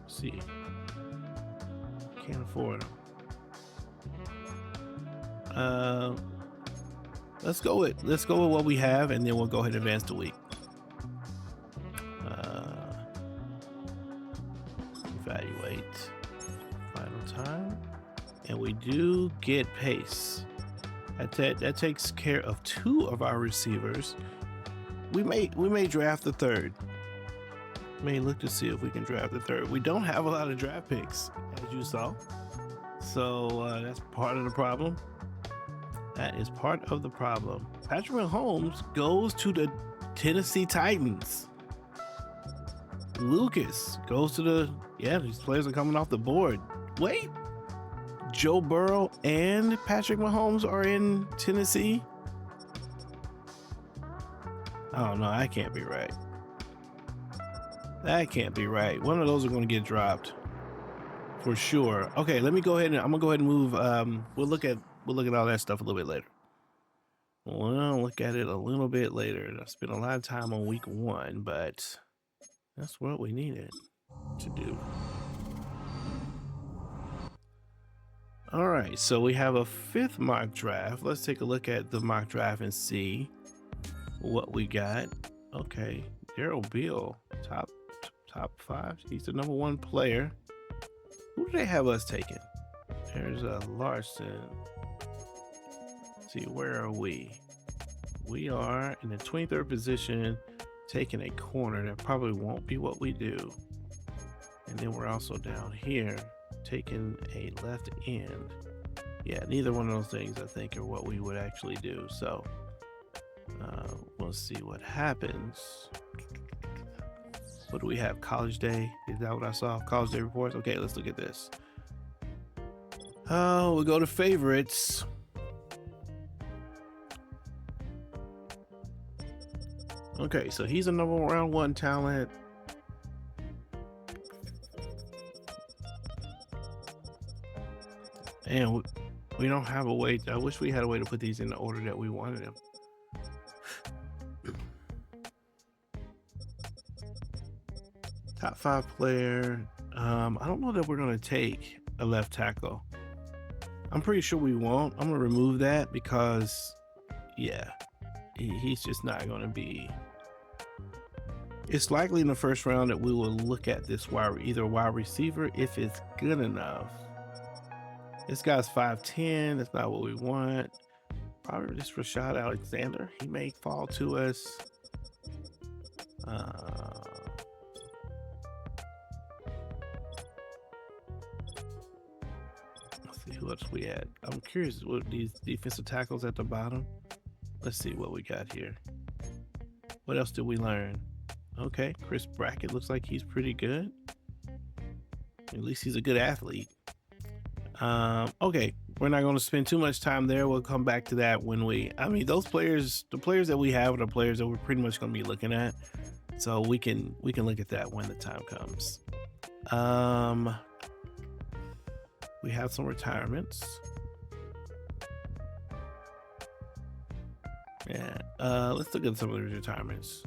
Let's see, can't afford him. Let's go with what we have, and then we'll go ahead and advance the week. Evaluate final time, and we do get pace. That takes care of 2 of our receivers. We may draft the 3rd. May look to see if we can draft the 3rd. We don't have a lot of draft picks, as you saw, so that's part of the problem. That is part of the problem. Patrick Mahomes goes to the Tennessee Titans. Lucas goes to the, these players are coming off the board. Wait, Joe Burrow and Patrick Mahomes are in Tennessee? Oh no, that can't be right. That can't be right. One of those are going to get dropped for sure. Okay, let me go ahead and I'm gonna go ahead and move. We'll look at all that stuff a little bit later. We'll look at it a little bit later. I spent a lot of time on week 1, but that's what we needed to do. All right, so we have a 5th mock draft. Let's take a look at the mock draft and see what we got. Okay, Darrell Beal, top 5. He's the number 1 player. Who do they have us taking? There's a Larson. Let's see, where are we? We are in the 23rd position, taking a corner. That probably won't be what we do. And then we're also down here taking a left end. Yeah, neither one of those things I think are what we would actually do. So we'll see what happens. What do we have? College Day? Is that what I saw? College Day reports? Okay, let's look at this. Oh, we'll go to favorites. Okay, so he's a round 1 talent. And we don't have a way. I wish we had a way to put these in the order that we wanted them. Top 5 player. I don't know that we're going to take a left tackle. I'm pretty sure we won't. I'm going to remove that because, yeah, he's just not going to be. It's likely in the 1st round that we will look at this either wide receiver if it's good enough. This guy's 5'10". That's not what we want. Probably just Rashad Alexander. He may fall to us. Let's see who else we had. I'm curious what these defensive tackles at the bottom. Let's see what we got here. What else did we learn? Okay, Chris Brackett looks like he's pretty good. At least he's a good athlete. Okay, we're not going to spend too much time there. We'll come back to that when those players, the players that we have are the players that we're pretty much going to be looking at. So we can look at that when the time comes. We have some retirements. Yeah, let's look at some of the retirements.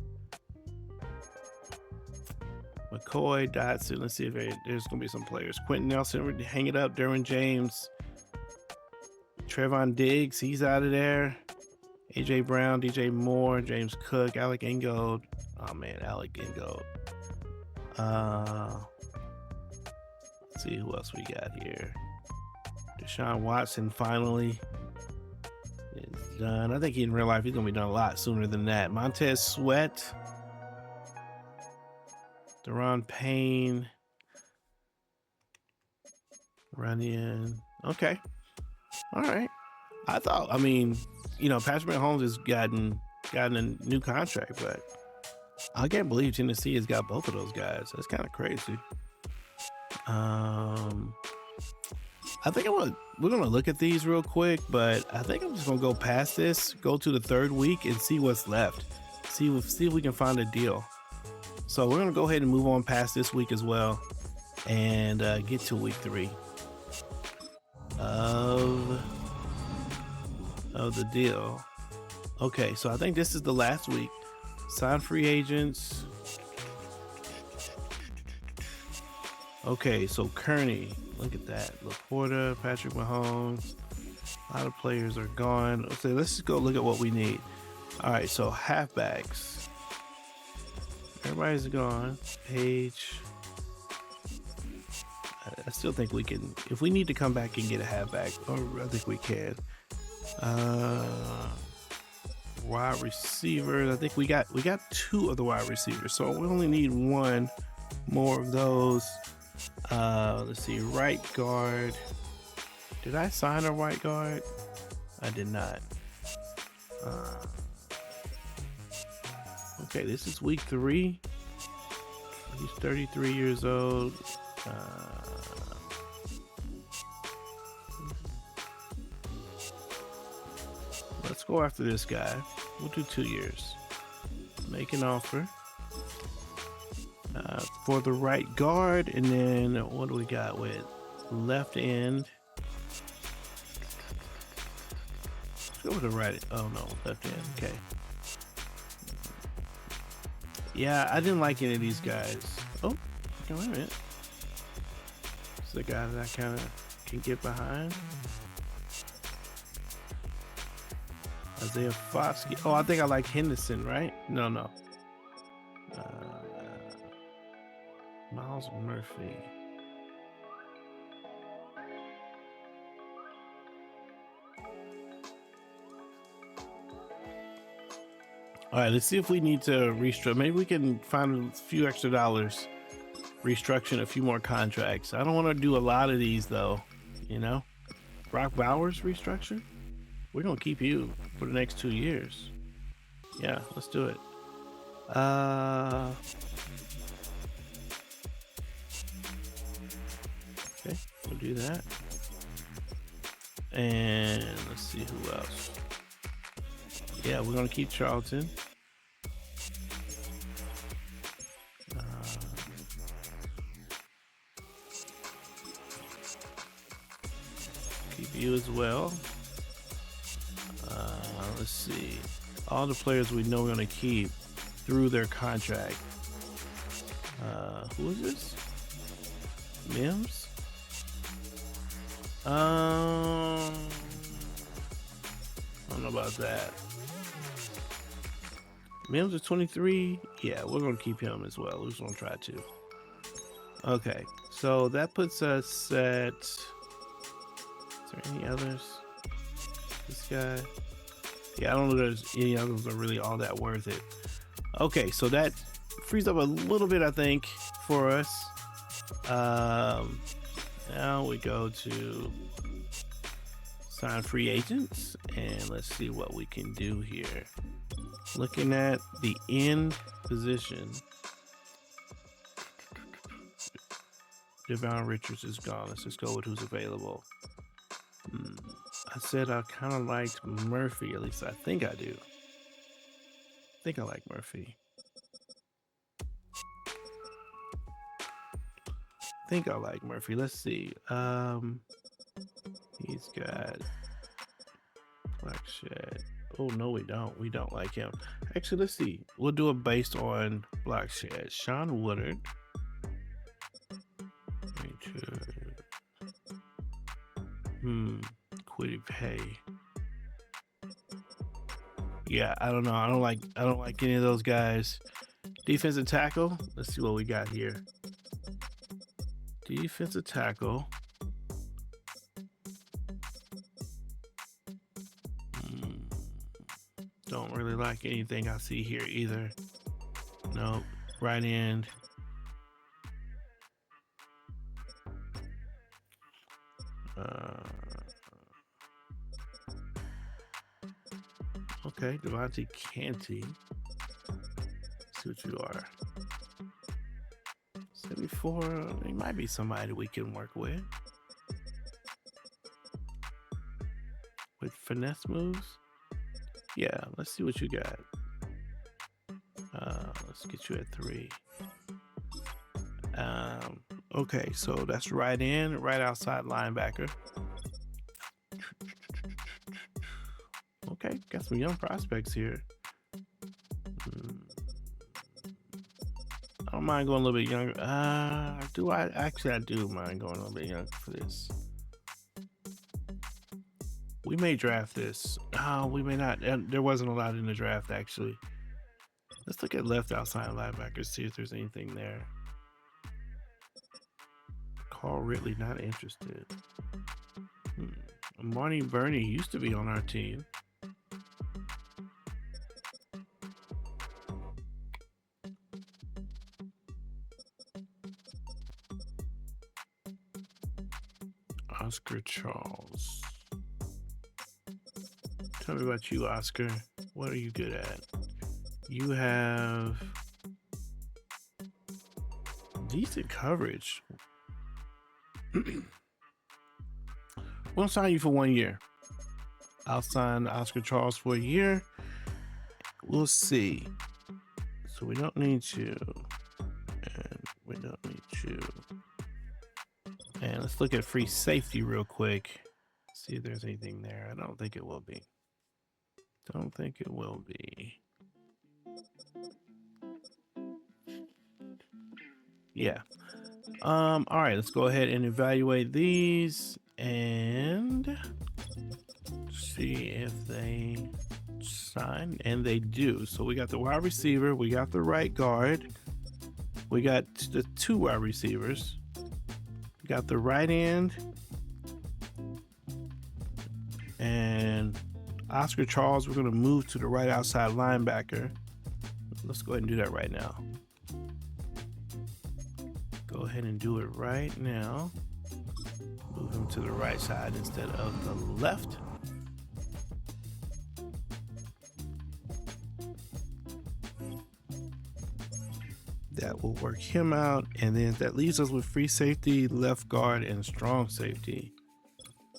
McCoy, Dotson. Let's see if there's going to be some players. Quentin Nelson, hang it up. Derwin James. Trevon Diggs, he's out of there. AJ Brown, DJ Moore, James Cook, Alec Ingold. Oh man, Alec Ingold. Let's see who else we got here. Deshaun Watson finally is done. I think in real life he's going to be done a lot sooner than that. Montez Sweat. Deron Payne, Runyon. Okay. All right. Patrick Mahomes has gotten a new contract, but I can't believe Tennessee has got both of those guys. That's kind of crazy. I think we're gonna look at these real quick, but I think I'm just gonna go past this, go to the 3rd week and see what's left. See if we can find a deal. So we're going to go ahead and move on past this week as well. and get to week 3 of the deal. Okay, so I think this is the last week. Sign free agents. Okay, so Kearney, look at that. Laporta, Patrick Mahomes. A lot of players are gone. Okay, let's just go look at what we need. All right, so halfbacks. Everybody's gone. Page. I still think we can, if we need to come back and get a halfback, or I think we can. Wide receivers. I think we got 2 of the wide receivers, so we only need 1 more of those. Let's see, right guard. Did I sign a right guard? I did not. Okay, this is week 3. He's 33 years old. Let's go after this guy. We'll do 2 years. Make an offer for the right guard, and then what do we got with left end? Let's go with the right. Oh no, left end. Okay. Yeah, I didn't like any of these guys. Oh, okay, wait a minute. It's the guy that I kind of can get behind. Isaiah Foskey. Oh, I think I like Henderson, right? No. Miles Murphy. All right, let's see if we need to restructure. Maybe we can find a few extra dollars, restructuring a few more contracts. I don't want to do a lot of these though, you know. Brock Bowers restructure. We're gonna keep you for the next 2 years. Yeah, let's do it. Okay, we'll do that. And let's see who else. Yeah, we're gonna keep Charlton. Keep you as well. Let's see. All the players we know we're gonna keep through their contract. Who is this? Mims? I don't know about that. Mims is 23. Yeah, we're gonna keep him as well. We're just gonna try to. Okay, so that puts us at. Is there any others? This guy. Yeah, I don't know if there's any others that are really all that worth it. Okay, so that frees up a little bit, I think, for us. Now we go to sign free agents, and let's see what we can do here. Looking at the end position, Devon Richards is gone. Let's just go with who's available. I said I kind of liked Murphy, at least I think I do. I think I like Murphy. Let's see. He's got Black Shed. Oh no, we don't. We don't like him. Actually, let's see. We'll do it based on Black Shed. Sean Woodard. Quiddy Pay. Yeah, I don't know. I don't like any of those guys. Defensive tackle. Let's see what we got here. Defensive tackle. Don't really like anything I see here either. Nope. Right end. Okay, Devontae Canty. Let's see what you are. 74. He might be somebody we can work with. With finesse moves. Yeah, let's see what you got. Let's get you at 3. Okay, so that's right in, right outside linebacker. Okay, got some young prospects here. I don't mind going a little bit younger. Do I? Actually, I do mind going a little bit younger for this. We may draft this. We may not. There wasn't a lot in the draft, actually. Let's look at left outside linebackers, see if there's anything there. Carl Ridley, not interested. Marty Burney used to be on our team. Oscar Charles. Tell me about you, Oscar. What are you good at? You have decent coverage. We'll sign you for 1 year. I'll sign Oscar Charles for a year. We'll see. So we don't need you. And we don't need you. And let's look at free safety real quick. See if there's anything there. I don't think it will be. Don't think it will be. Yeah. All right, let's go ahead and evaluate these and see if they sign, and they do. So we got the wide receiver, we got the right guard, we got the 2 wide receivers, we got the right end, and Oscar Charles, we're going to move to the right outside linebacker. Let's go ahead and do that right now. Go ahead and do it right now. Move him to the right side instead of the left. That will work him out, and then that leaves us with free safety, left guard, and strong safety.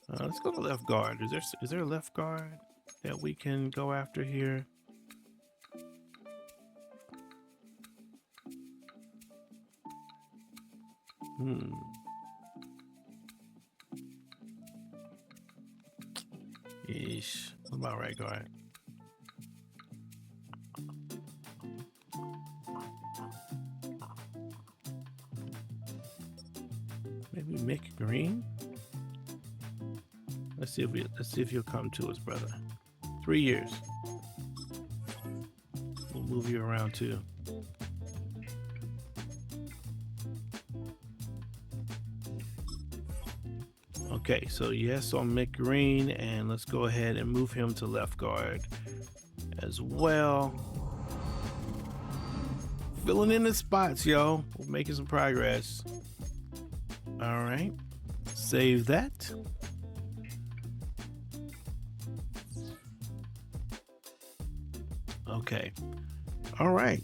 Let's go to left guard. Is there a left guard that we can go after here? Yeesh. What about right guard? Maybe Mick Green? Let's see if you'll come to us, brother. 3 years. We'll move you around too. Okay, so yes on Mick Green, and let's go ahead and move him to left guard as well. Filling in the spots, yo. We're making some progress. All right, save that. Okay, all right.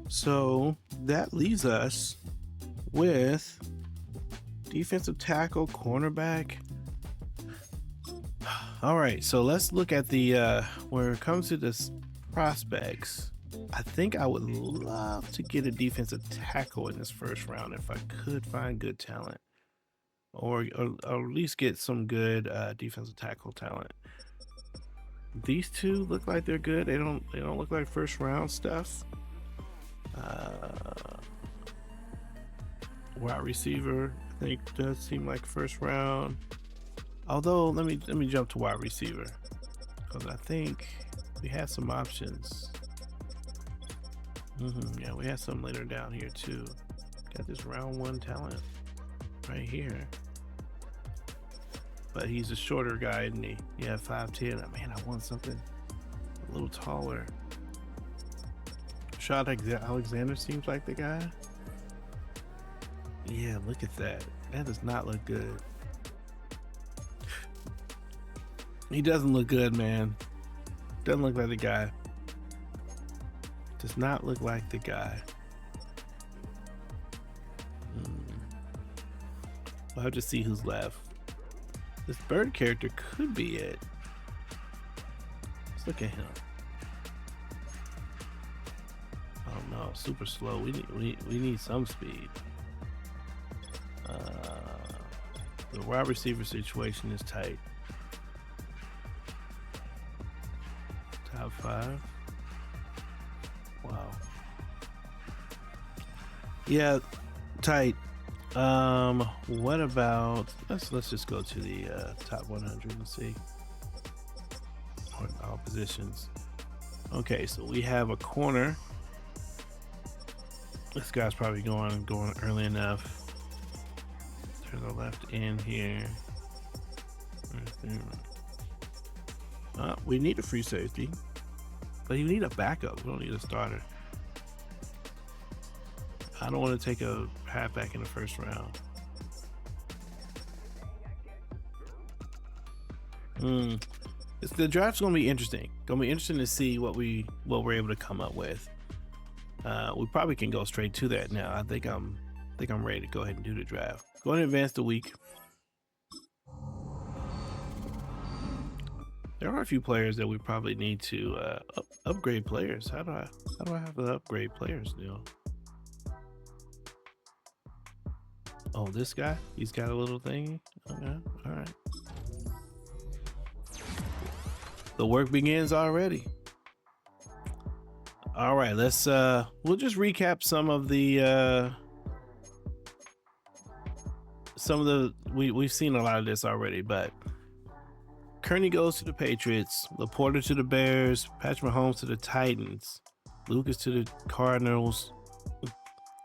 So that leaves us with defensive tackle, cornerback. All right, so let's look at the where it comes to the prospects. I think I would love to get a defensive tackle in this first round if I could find good talent, or at least get some good defensive tackle talent. These two look like they're good. They don't look like first round stuff. Wide receiver, I think, does seem like first round. Although let me jump to wide receiver, because I think we have some options. Yeah, we have some later down here too. Got this round 1 talent right here, but he's a shorter guy, isn't he? Yeah, 5'10". Man, I want something a little taller. Shot Alexander seems like the guy. Yeah, look at that. That does not look good. He doesn't look good, man. Doesn't look like the guy. Does not look like the guy. We'll have to see who's left. This bird character could be it. Let's look at him. Oh no, super slow. We need some speed. The wide receiver situation is tight. Top 5. Wow. Yeah, tight. What about let's just go to the top 100 and see all positions. Okay, so we have a corner. This guy's probably going early enough. Turn the left in here. We need a free safety, but you need a backup. We don't need a starter. I don't want to take a halfback in the first round. The draft's gonna be interesting. Gonna be interesting to see what we're able to come up with. We probably can go straight to that now. I think I'm ready to go ahead and do the draft. Go ahead and advance the week. There are a few players that we probably need to upgrade players. How do I have to upgrade players now? Oh, this guy? He's got a little thingy? Okay, all right. The work begins already. All right, let's we'll just recap some of the we've seen a lot of this already, but Kearney goes to the Patriots, Laporta to the Bears, Patrick Mahomes to the Titans, Lucas to the Cardinals.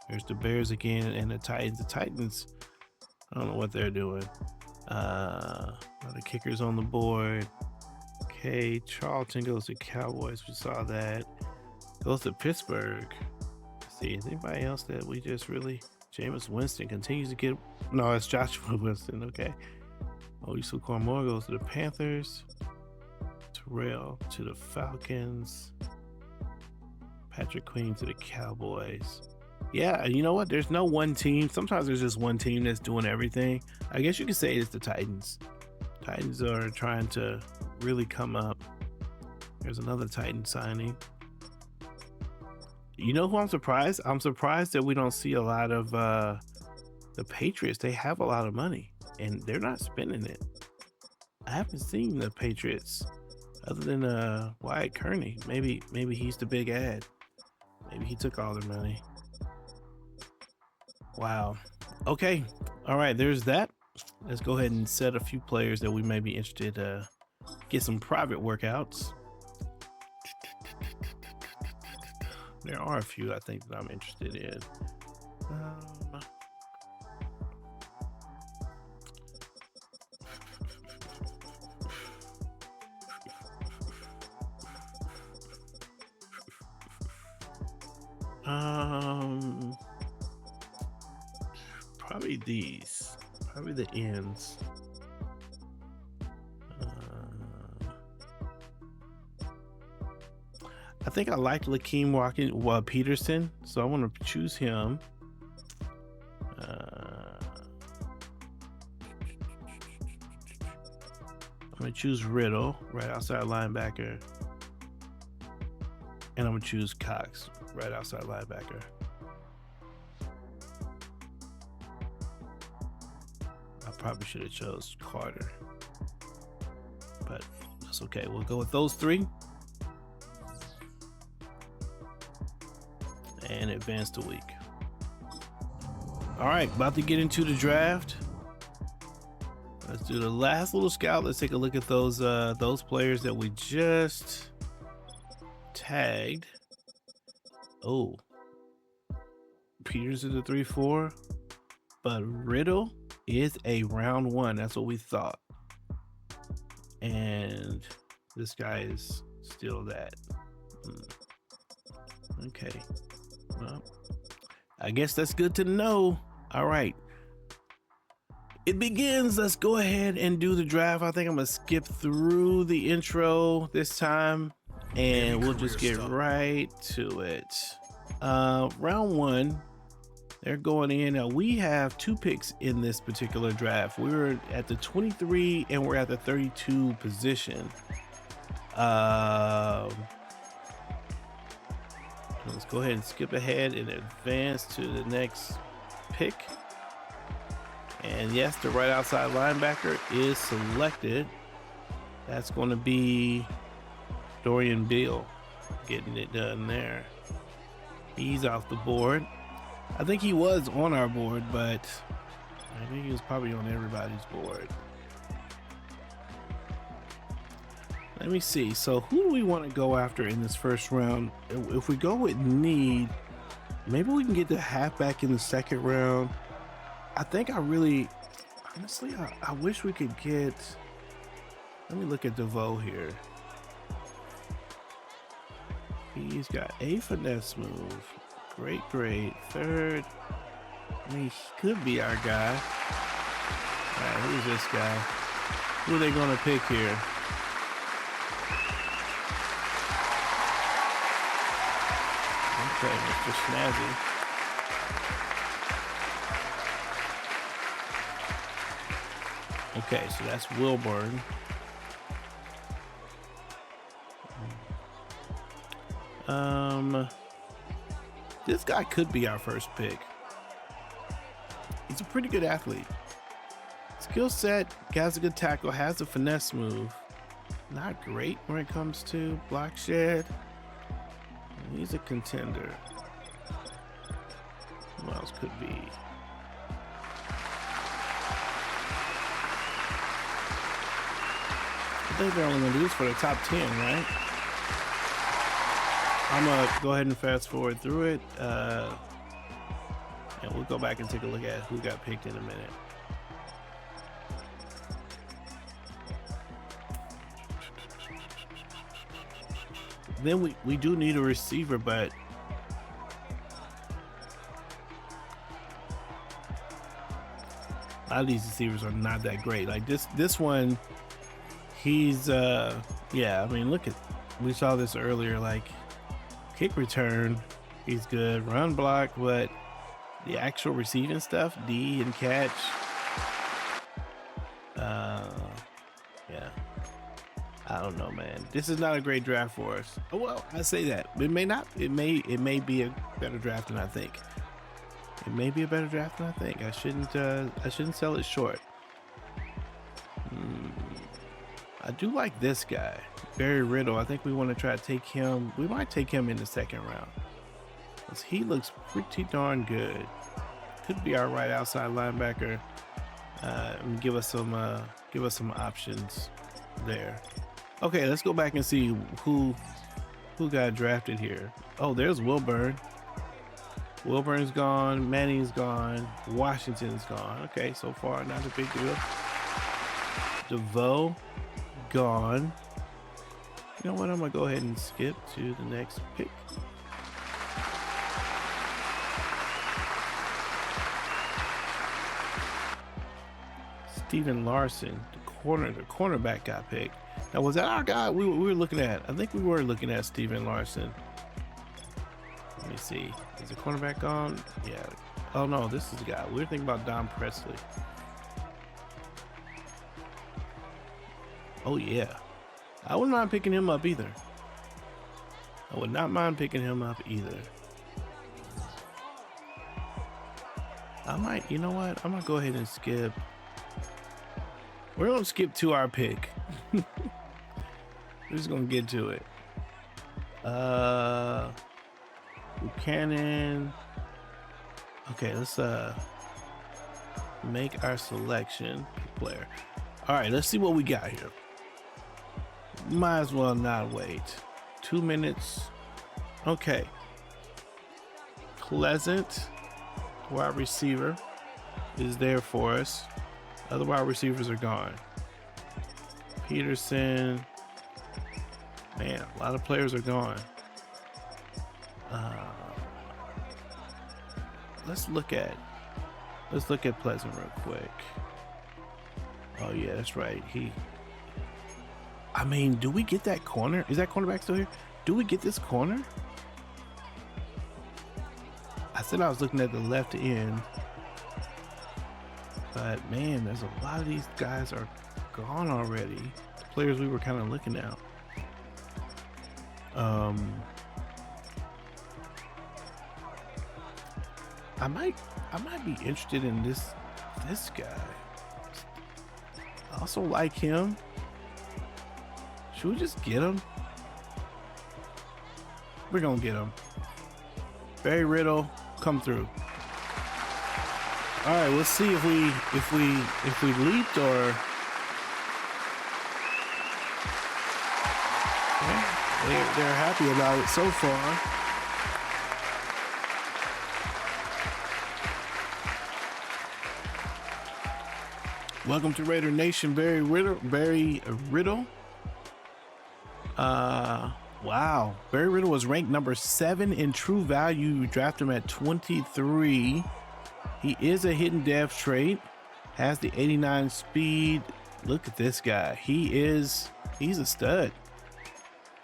There's the Bears again and the Titans. The Titans, I don't know what they're doing. The kickers on the board. Okay, Charlton goes to Cowboys. We saw that. Goes to Pittsburgh. Let's see, is anybody else that we just really? Jameis Winston continues to get. No, it's Joshua Winston. Okay. Oisu Cormore goes to the Panthers. Terrell to the Falcons. Patrick Queen to the Cowboys. Yeah, you know what? There's no one team. Sometimes there's just one team that's doing everything. I guess you could say it's the Titans. Titans are trying to really come up. There's another Titan signing. You know who I'm surprised? I'm surprised that we don't see a lot of the Patriots. They have a lot of money and they're not spending it. I haven't seen the Patriots other than Wyatt Kearney. Maybe he's the big ad. Maybe he took all their money. Wow. Okay. All right. There's that. Let's go ahead and set a few players that we may be interested get some private workouts. There are a few I think that I'm interested in. Probably these. Probably the ends. I think I like Lakeem Peterson, so I want to choose him. I'm going to choose Riddle, right outside linebacker. And I'm going to choose Cox, right outside linebacker. I probably should have chose Carter, but that's okay. We'll go with those three and advance the week. All right, about to get into the draft. Let's do the last little scout. Let's take a look at those players that we just tagged. Oh, Peters is a 3-4, but Riddle is a round 1. That's what we thought. And this guy is still that. Okay. Well, I guess that's good to know. All right. It begins. Let's go ahead and do the draft. I think I'm going to skip through the intro this time and we'll just get right to it. Round 1. They're going in. Now we have 2 picks in this particular draft. We're at the 23 and we're at the 32 position. Let's go ahead and skip ahead and advance to the next pick. And yes, the right outside linebacker is selected. That's going to be Dorian Beal getting it done there. He's off the board. I think he was on our board, but I think he was probably on everybody's board. Let me see. So who do we want to go after in this first round? If we go with need, maybe we can get the halfback in the second round. I think honestly, I wish we could get, let me look at DeVoe here. He's got a finesse move. Great grade. Third. I mean, he could be our guy. All right, who's this guy? Who are they going to pick here? Okay, Mr. Snazzy. Okay, so that's Wilburn. This guy could be our first pick. He's a pretty good athlete. Skill set, has a good tackle, has a finesse move. Not great when it comes to block shed. He's a contender. Who else could be? I think they're only going to do this for the top 10, right? I'm going to go ahead and fast forward through it. And we'll go back and take a look at who got picked in a minute. Then we do need a receiver, but a lot of these receivers are not that great. Like this one, he's yeah, I mean, look at, we saw this earlier, like kick return, he's good. Run block, but the actual receiving stuff, D and catch, yeah, I don't know, man. This is not a great draft for us. Oh, well, I say that. It may not. It may be a better draft than I think. It may be a better draft than I think. I shouldn't sell it short. I do like this guy, Barry Riddle. I think we want to try to take him. We might take him in the second round, because he looks pretty darn good. Could be our right outside linebacker. And give us some options there. Okay, let's go back and see who got drafted here. Oh, there's Wilburn. Wilburn's gone. Manning's gone. Washington's gone. Okay, so far not a big deal. DeVoe gone. You know what? I'm gonna go ahead and skip to the next pick. Steven Larson, the cornerback got picked. Now, was that our guy we were looking at? I think we were looking at Steven Larson. Let me see. Is the cornerback gone? Yeah. Oh no, this is the guy. We were thinking about Don Presley. Oh yeah. I wouldn't mind picking him up either. I would not mind picking him up either. I might, you know what? I'm gonna go ahead and skip. We're gonna skip to our pick. We're just gonna get to it. Buchanan. Okay, let's make our selection player. All right, let's see what we got here. Might as well not wait. 2 minutes. Okay. Pleasant, wide receiver, is there for us. Other wide receivers are gone. Peterson. Man, a lot of players are gone. Let's look at Pleasant real quick. Oh yeah, that's right. I mean, do we get that corner? Is that cornerback still here? Do we get this corner? I said I was looking at the left end, but man, there's a lot of these guys are gone already. The players we were kind of looking at. I might be interested in this this guy. I also like him. Should we just get him? We're gonna get him. Barry Riddle, come through. All right, we'll see if we leaped or. Yeah, they're happy about it so far. Welcome to Raider Nation, Barry Riddle. Wow. Barry Riddle was ranked number 7 in true value. We drafted him at 23. He is a hidden dev trait. Has the 89 speed. Look at this guy. He's a stud.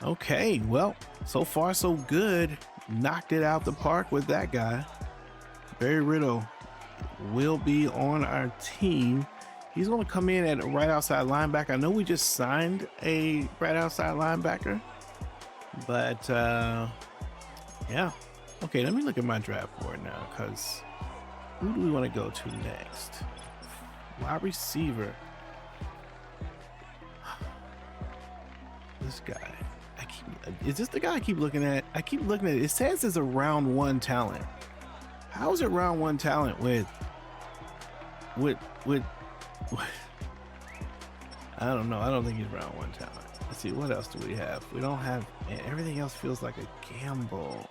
Okay, well, so far so good. Knocked it out the park with that guy. Barry Riddle will be on our team. He's going to come in at right outside linebacker. I know we just signed a right outside linebacker, but yeah. Okay, let me look at my draft board now, because who do we want to go to next? Wide receiver. This guy. Is this the guy I keep looking at? I keep looking at it. It says it's a round 1 talent. How is it round 1 talent with I don't know. I don't think he's round 1 talent. Let's see, what else do we have? We don't have, and everything else feels like a gamble.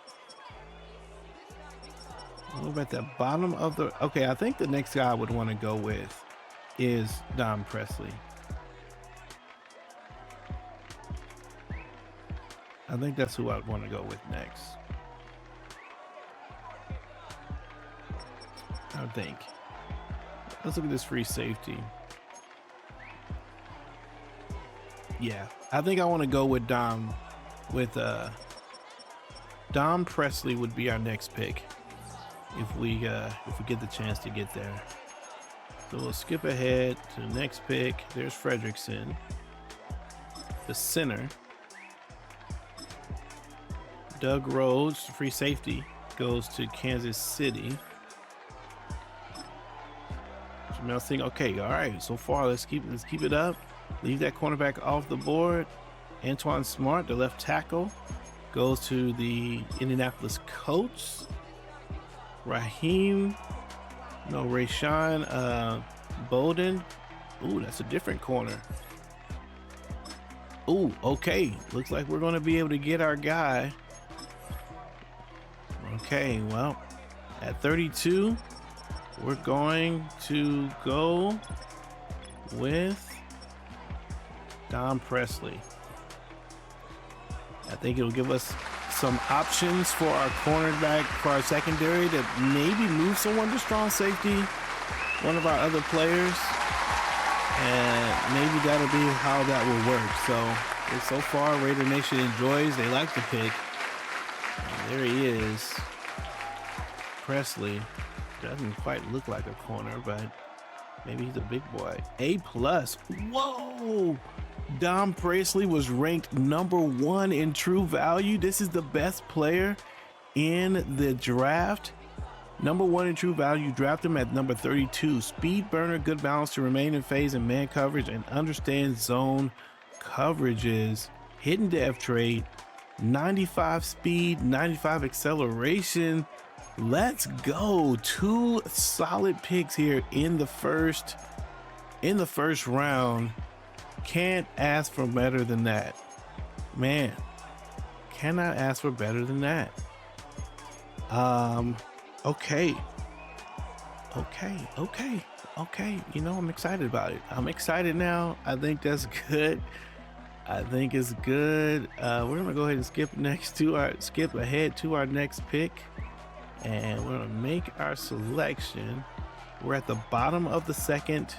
We're at the bottom of the, okay, I think the next guy I would want to go with is Dom Presley. I think that's who I'd want to go with next. I think. Let's look at this free safety. Yeah, I think I want to go with Dom Presley would be our next pick if we get the chance to get there. So we'll skip ahead to the next pick. There's Fredrickson, the center. Doug Rhodes, free safety, goes to Kansas City. Okay, all right. So far, let's keep it up. Leave that cornerback off the board. Antoine Smart, the left tackle, goes to the Indianapolis Colts. Rayshawn Bowden. Ooh, that's a different corner. Ooh, okay. Looks like we're going to be able to get our guy. Okay, well, at 32, we're going to go with Dom Presley. I think it'll give us some options for our cornerback, for our secondary, to maybe move someone to strong safety, one of our other players, and maybe that'll be how that will work. So far, Raider Nation enjoys. They like the pick. And there he is. Presley doesn't quite look like a corner, but maybe he's a big boy. A+. Whoa! Dom Presley was ranked number 1 in true value. This is the best player in the draft. Number 1 in true value. Draft him at number 32. Speed burner, good balance to remain in phase and man coverage and understand zone coverages. Hidden dev trait. 95 speed, 95 acceleration. Let's go. 2 solid picks here in the first round. Can't ask for better than that. Man, cannot ask for better than that. Okay. You know, I'm excited about it. I'm excited now. I think that's good. I think it's good. We're gonna go ahead and skip ahead to our next pick, and we're gonna make our selection. We're at the bottom of the second,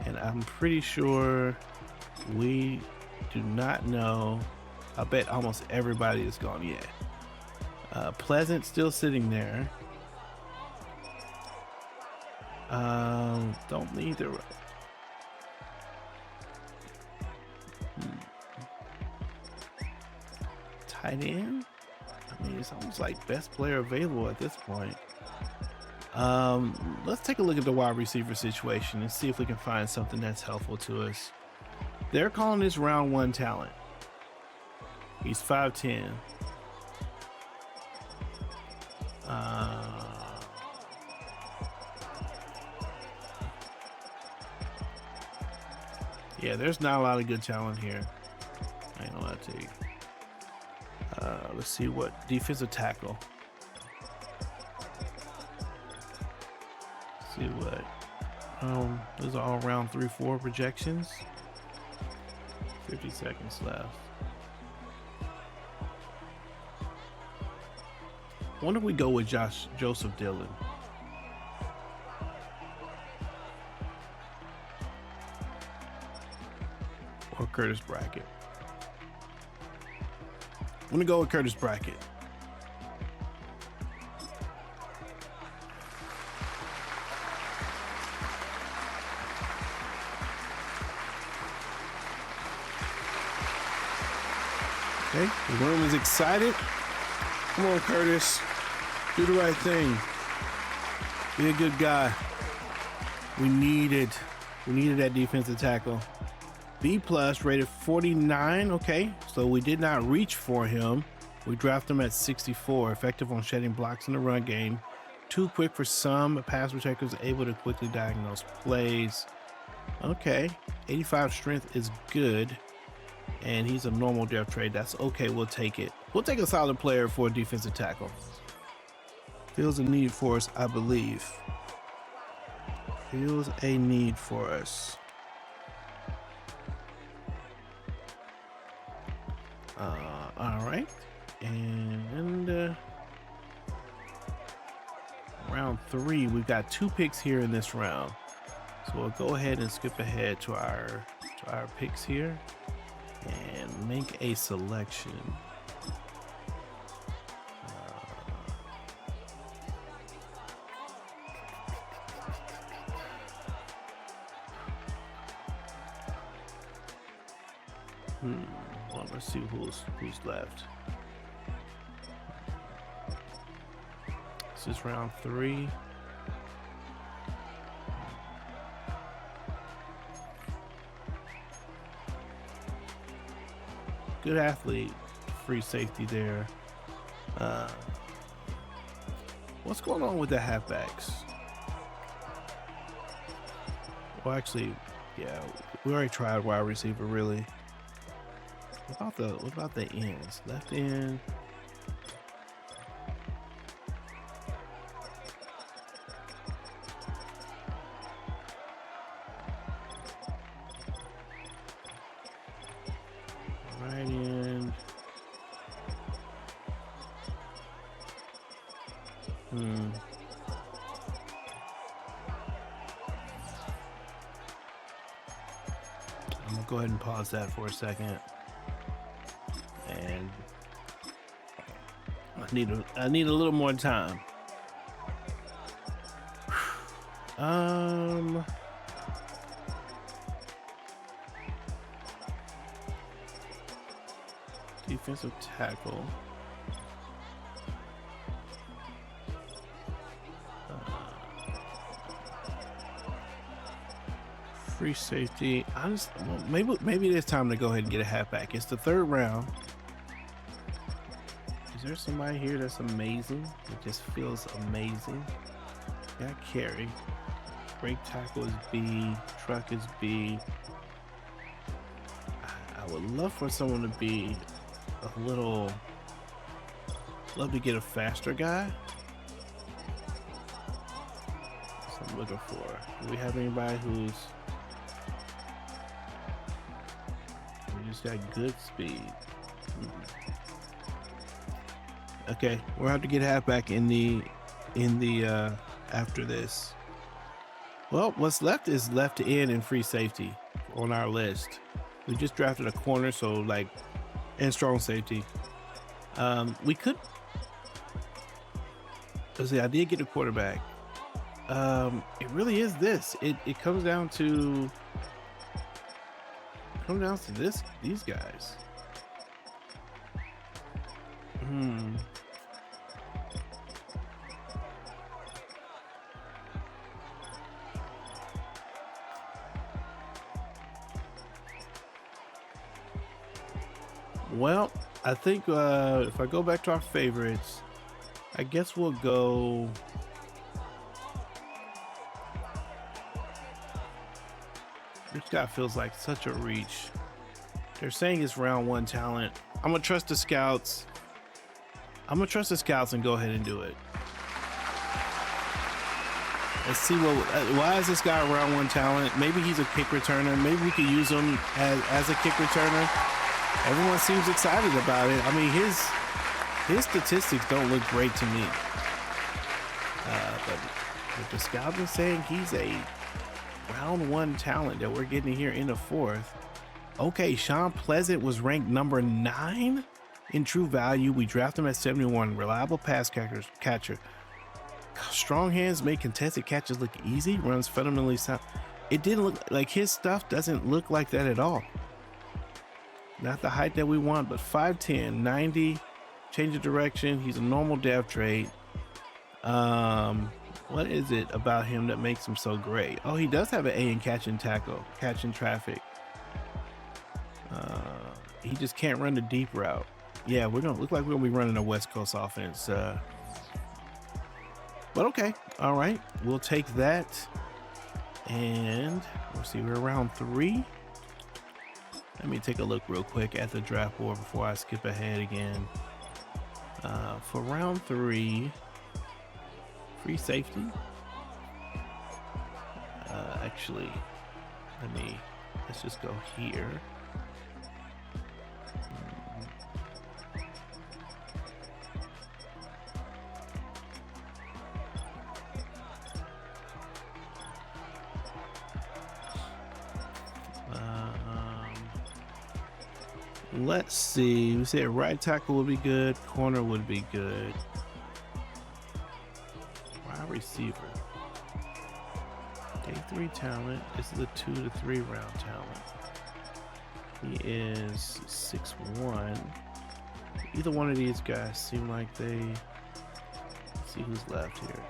and I'm pretty sure we do not know. I bet almost everybody is gone yet. Pleasant still sitting there. Don't need the tight end. I mean, it's almost like best player available at this point. Let's take a look at the wide receiver situation and see if we can find something that's helpful to us. They're calling this round 1 talent. He's 5'10". Yeah, there's not a lot of good talent here. I ain't gonna lie to you. Let's see what defensive tackle. Let's see what. Those are all round 3-4 projections. 50 seconds left. Wonder if we go with Joseph Dillon. Or Curtis Brackett. I'm gonna go with Curtis Brackett. Okay, the room is excited. Come on, Curtis. Do the right thing. Be a good guy. We needed that defensive tackle. B+, rated 49. Okay, so we did not reach for him. We drafted him at 64. Effective on shedding blocks in the run game. Too quick for some pass protectors, able to quickly diagnose plays. Okay, 85 strength is good. And he's a normal depth trade. That's okay. We'll take it. We'll take a solid player for a defensive tackle. Feels a need for us, I believe. Feels a need for us. All right. And round 3, we've got 2 picks here in this round. So we'll go ahead and skip ahead to our picks here and make a selection. Well, let's see who's left. This is round 3. Good athlete, free safety there. What's going on with the halfbacks? Well, actually, yeah, we already tried wide receiver, really. What about the ends? Left end. Right end. I'm gonna go ahead and pause that for a second. And I need a little more time. Defensive tackle. Free safety. Maybe it's time to go ahead and get a halfback. It's the 3rd round. Is there somebody here that's amazing? It just feels amazing. Got carry. Break tackle is B. Truck is B. I would love for someone to be a little. Love to get a faster guy. That's what I'm looking for. Do we have anybody who's just got good speed? Okay, we'll have to get halfback in the after this. Well, what's left is left end and free safety on our list. We just drafted a corner, so like, and strong safety. We could. Let's see. I did get a quarterback. It really is this. It comes down to. These guys. Well, I think if I go back to our favorites, I guess we'll go. This guy feels like such a reach. They're saying it's round 1 talent. I'm gonna trust the scouts. I'm gonna trust the scouts and go ahead and do it. Let's see why is this guy round 1 talent? Maybe he's a kick returner. Maybe we could use him as a kick returner. Everyone seems excited about it. I mean, his statistics don't look great to me. But the scouts are saying he's a round 1 talent that we're getting here in the 4th. Okay, Sean Pleasant was ranked number 9 in true value. We drafted him at 71. Reliable pass catcher. Strong hands make contested catches look easy. Runs fundamentally sound. It didn't look like his stuff doesn't look like that at all. Not the height that we want, but 5'10", 90, change of direction. He's a normal depth trait. What is it about him that makes him so great? Oh, he does have an A in catch and tackle, catching traffic. He just can't run the deep route. Yeah, we're gonna look like we're gonna be running a West Coast offense. But okay, all right, we'll take that. And we'll see, we're around 3. Let me take a look real quick at the draft board before I skip ahead again. For round 3, free safety. Actually, let's just go here. Let's see. We said right tackle would be good. Corner would be good. Wide receiver. Day 3 talent. This is a 2 to 3 round talent. He is 6'1". Either one of these guys seem like they. Let's see who's left here.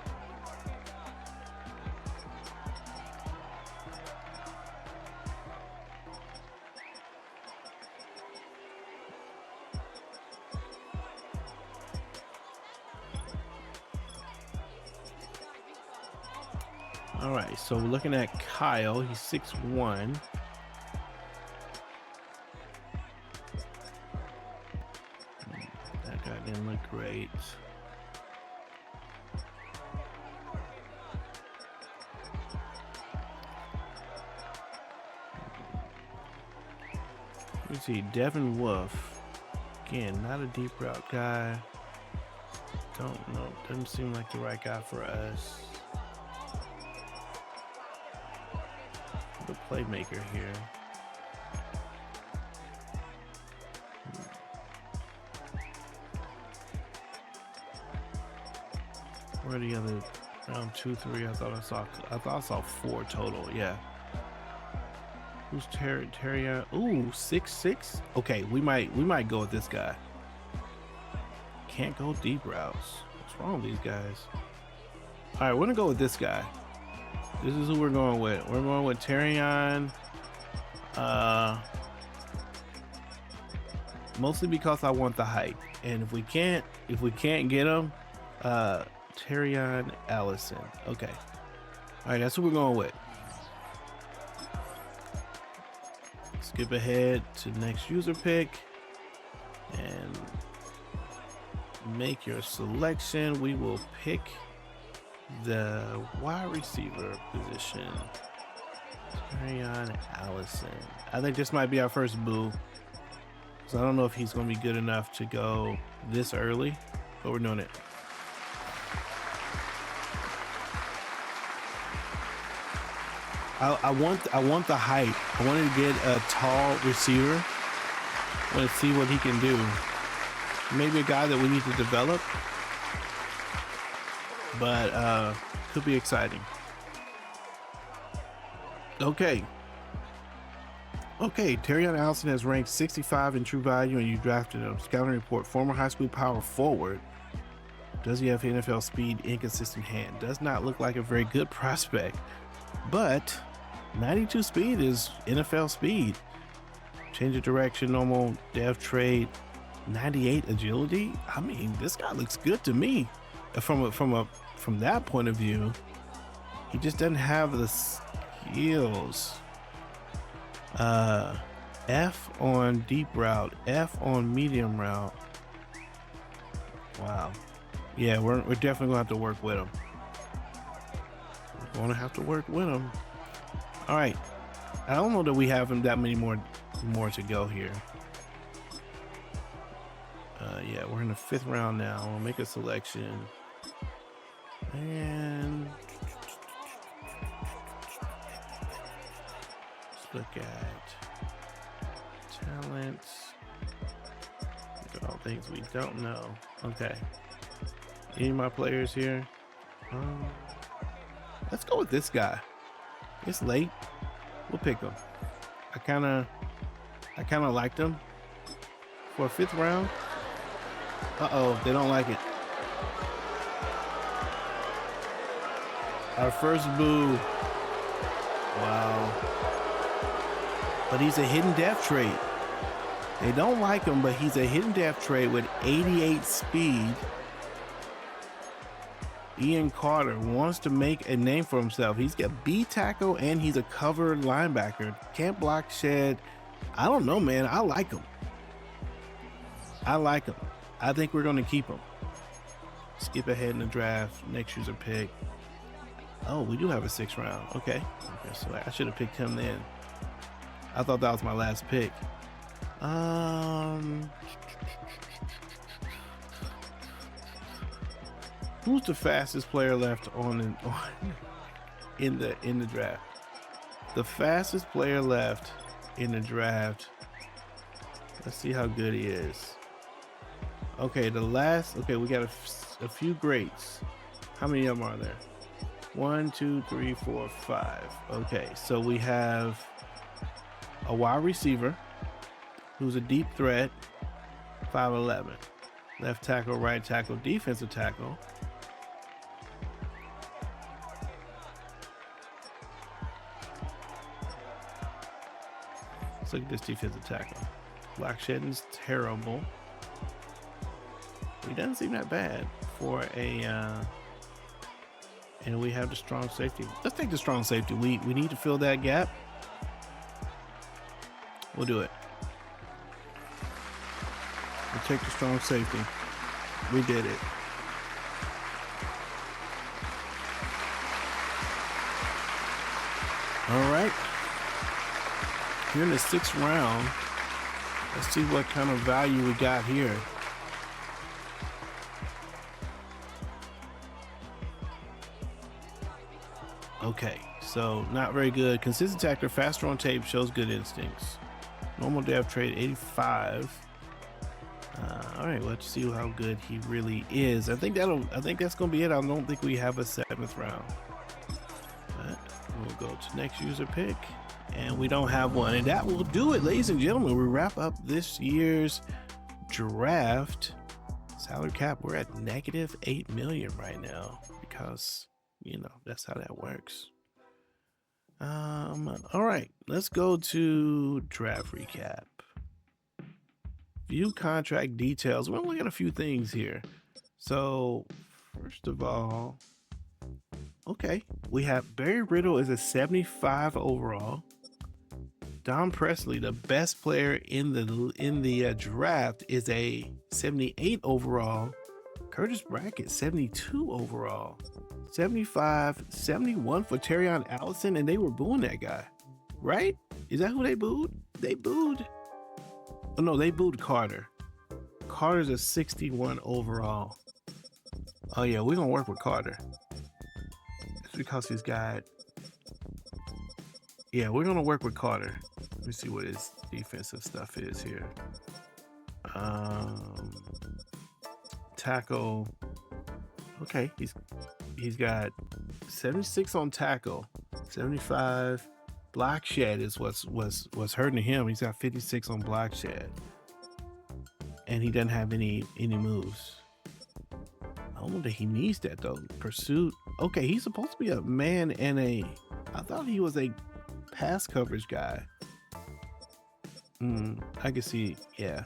All right, so we're looking at Kyle. He's 6'1". That guy didn't look great. Let's see, Devin Wolf. Again, not a deep route guy. Don't know, doesn't seem like the right guy for us. The playmaker here. Where are the other round 2, 3? I thought I saw 4 total. Yeah. Who's Terry? Ooh, 6'6". Okay, we might go with this guy. Can't go deep routes. What's wrong with these guys? All right, we're gonna go with this guy. This is who we're going with. We're going with Terrion. Mostly because I want the height. And if we can't get him, Terrion Allison. Okay. All right, that's who we're going with. Skip ahead to the next user pick and make your selection. We will pick the wide receiver position. Terrion Allison. I think this might be our first boo. So I don't know if he's going to be good enough to go this early, but we're doing it. I want the height. I wanted to get a tall receiver. I want to see what he can do. Maybe a guy that we need to develop, but could be exciting. Okay, Terrion Allison has ranked 65 in true value, and you drafted him. Scouting report: former high school power forward. Does he have NFL speed? Inconsistent hand. Does not look like a very good prospect, but 92 speed is NFL speed. Change of direction, normal dev trait, 98 agility. I mean, this guy looks good to me. From that point of view, he just doesn't have the skills. F on deep route, F on medium route. Wow. Yeah, we're definitely gonna have to work with him. We're gonna have to work with him. All right. I don't know that we have him that many more to go here. Yeah, we're in the 5th round now. We'll make a selection. And let's look at talents. Look at all things we don't know. Okay. Any of my players here? Let's go with this guy. It's late. We'll pick him. I kind of liked him for a 5th round. Uh-oh, they don't like it. Our first boo. Wow. But he's a hidden death trait. They don't like him, but he's a hidden death trait with 88 speed. Ian Carter wants to make a name for himself. He's got B tackle and he's a covered linebacker. Can't block shed. I don't know, man. I like him. I think we're going to keep him. Skip ahead in the draft. Next user pick. Oh, we do have a 6th round. Okay, so I should have picked him then. I thought that was my last pick. Who's the fastest player left in the draft? The fastest player left in the draft. Let's see how good he is. Okay, we got a few greats. How many of them are there? 1, 2, 3, 4, 5. Okay, so we have a wide receiver who's a deep threat, 5'11". Left tackle, right tackle, defensive tackle. Let's look at this defensive tackle. Block shedding's terrible. He doesn't seem that bad for a and we have the strong safety. Let's take the strong safety. We need to fill that gap. We'll do it. We'll take the strong safety. We did it. All right. Here in the 6th round, let's see what kind of value we got here. Okay, so not very good. Consistent tackler, faster on tape, shows good instincts. Normal dev trait, 85. All right, let's see how good he really is. I think that's gonna be it. I don't think we have a 7th round. But we'll go to next user pick, and we don't have one, and that will do it, ladies and gentlemen. We wrap up this year's draft. Salary cap, we're at negative 8 million right now because, you know, that's how that works. All right, let's go to draft recap. View contract details. We're gonna look at a few things here. So first of all, okay, we have Barry Riddle is a 75 overall. Don Presley, the best player in the draft, is a 78 overall. Curtis Brackett, 72 overall. 75, 71 for Terrion Allison, and they were booing that guy, right? Is that who they booed? They booed. Oh no, they booed Carter. Carter's a 61 overall. Oh yeah, we're gonna work with Carter. It's because he's got. Yeah, we're gonna work with Carter. Let me see what his defensive stuff is here. Tackle. Okay, he's got 76 on tackle, 75. Block shed is what's hurting him. He's got 56 on block shed, and he doesn't have any moves. I don't know that he needs that though. Pursuit. Okay, he's supposed to be a man and a. I thought he was a pass coverage guy. I can see, yeah.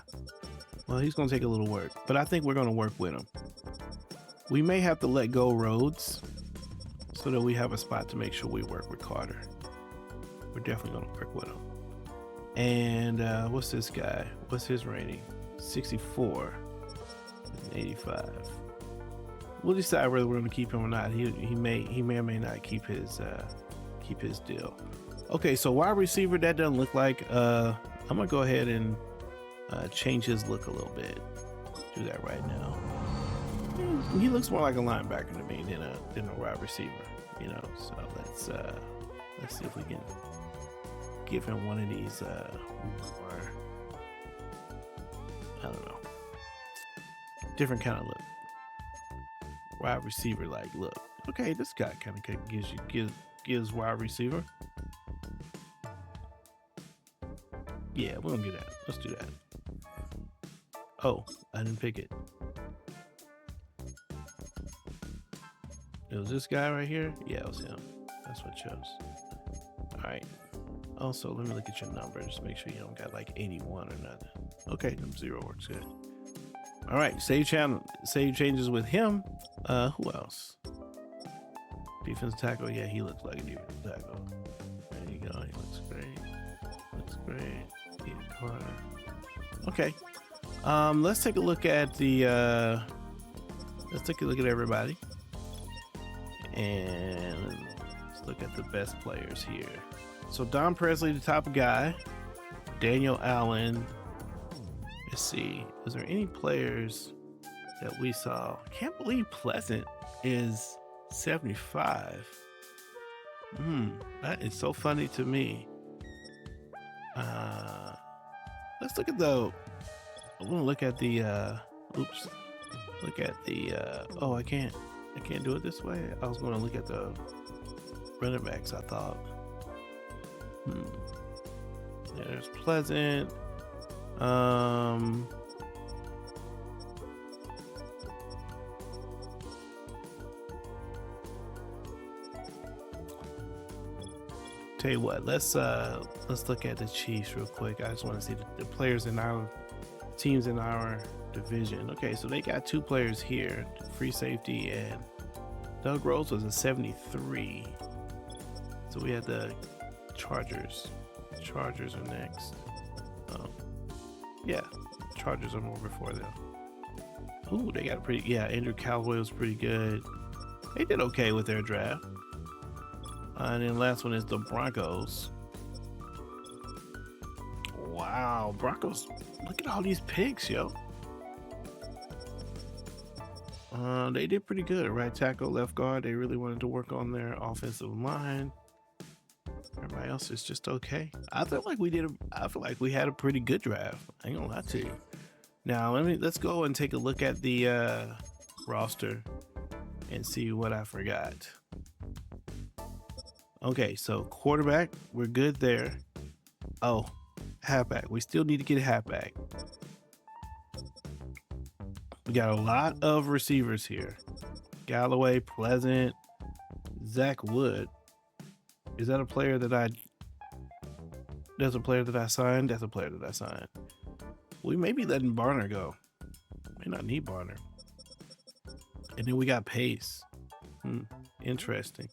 Well, he's going to take a little work, but I think we're going to work with him. We may have to let go Rhodes so that we have a spot to make sure we work with Carter. We're definitely going to work with him. And what's this guy? What's his rating? 64 and 85. We'll decide whether we're going to keep him or not. He may or may not keep his deal. Okay, so wide receiver, that doesn't look like. I'm gonna go ahead and change his look a little bit. Do that right now. He looks more like a linebacker to me than a wide receiver, you know. So let's see if we can give him one of these more, I don't know, different kind of look. Wide receiver like look. Okay, this guy kind of gives wide receiver. Yeah, we're gonna do that. Let's do that. Oh, I didn't pick it. It was this guy right here? Yeah, it was him. That's what chose. Alright. Also, let me look at your numbers. Make sure you don't got like 81 or nothing. Okay, 0 works good. Alright, save changes with him. Who else? Defensive tackle, yeah, he looks like a defensive tackle. There you go, he looks great. Looks great. Yeah, Carter. Okay. Let's take a look at the let's take a look at everybody. And let's look at the best players here. So Don Presley, the top guy. Daniel Allen. Let's see. Is there any players that we saw? Can't believe Pleasant is 75. That is so funny to me. Let's look at the. I want to look at the. Oops. Look at the. Oh, I can't do it this way. I was going to look at the running backs. I thought. There's Pleasant. Tell you what, let's look at the Chiefs real quick. I just want to see the players in our teams in our division. Okay, so they got 2 players here, free safety, and Doug Rose was a 73. So we had the Chargers. Chargers are next. Yeah, Chargers are over before them. Ooh, they got a pretty, yeah, Andrew Callaway was pretty good. They did okay with their draft. And then last one is the Broncos. Wow, Broncos, look at all these picks, yo. They did pretty good. Right tackle, left guard. They really wanted to work on their offensive line. Everybody else is just okay. I feel like we had a pretty good draft. I ain't gonna lie to you. Now let's go and take a look at the roster and see what I forgot. Okay, so quarterback, we're good there. Oh, halfback. We still need to get a halfback. We got a lot of receivers here. Galloway, Pleasant, Zach Wood. Is that a player that That's a player that I signed? That's a player that I signed. We may be letting Barner go. May not need Barner. And then we got Pace. Interesting.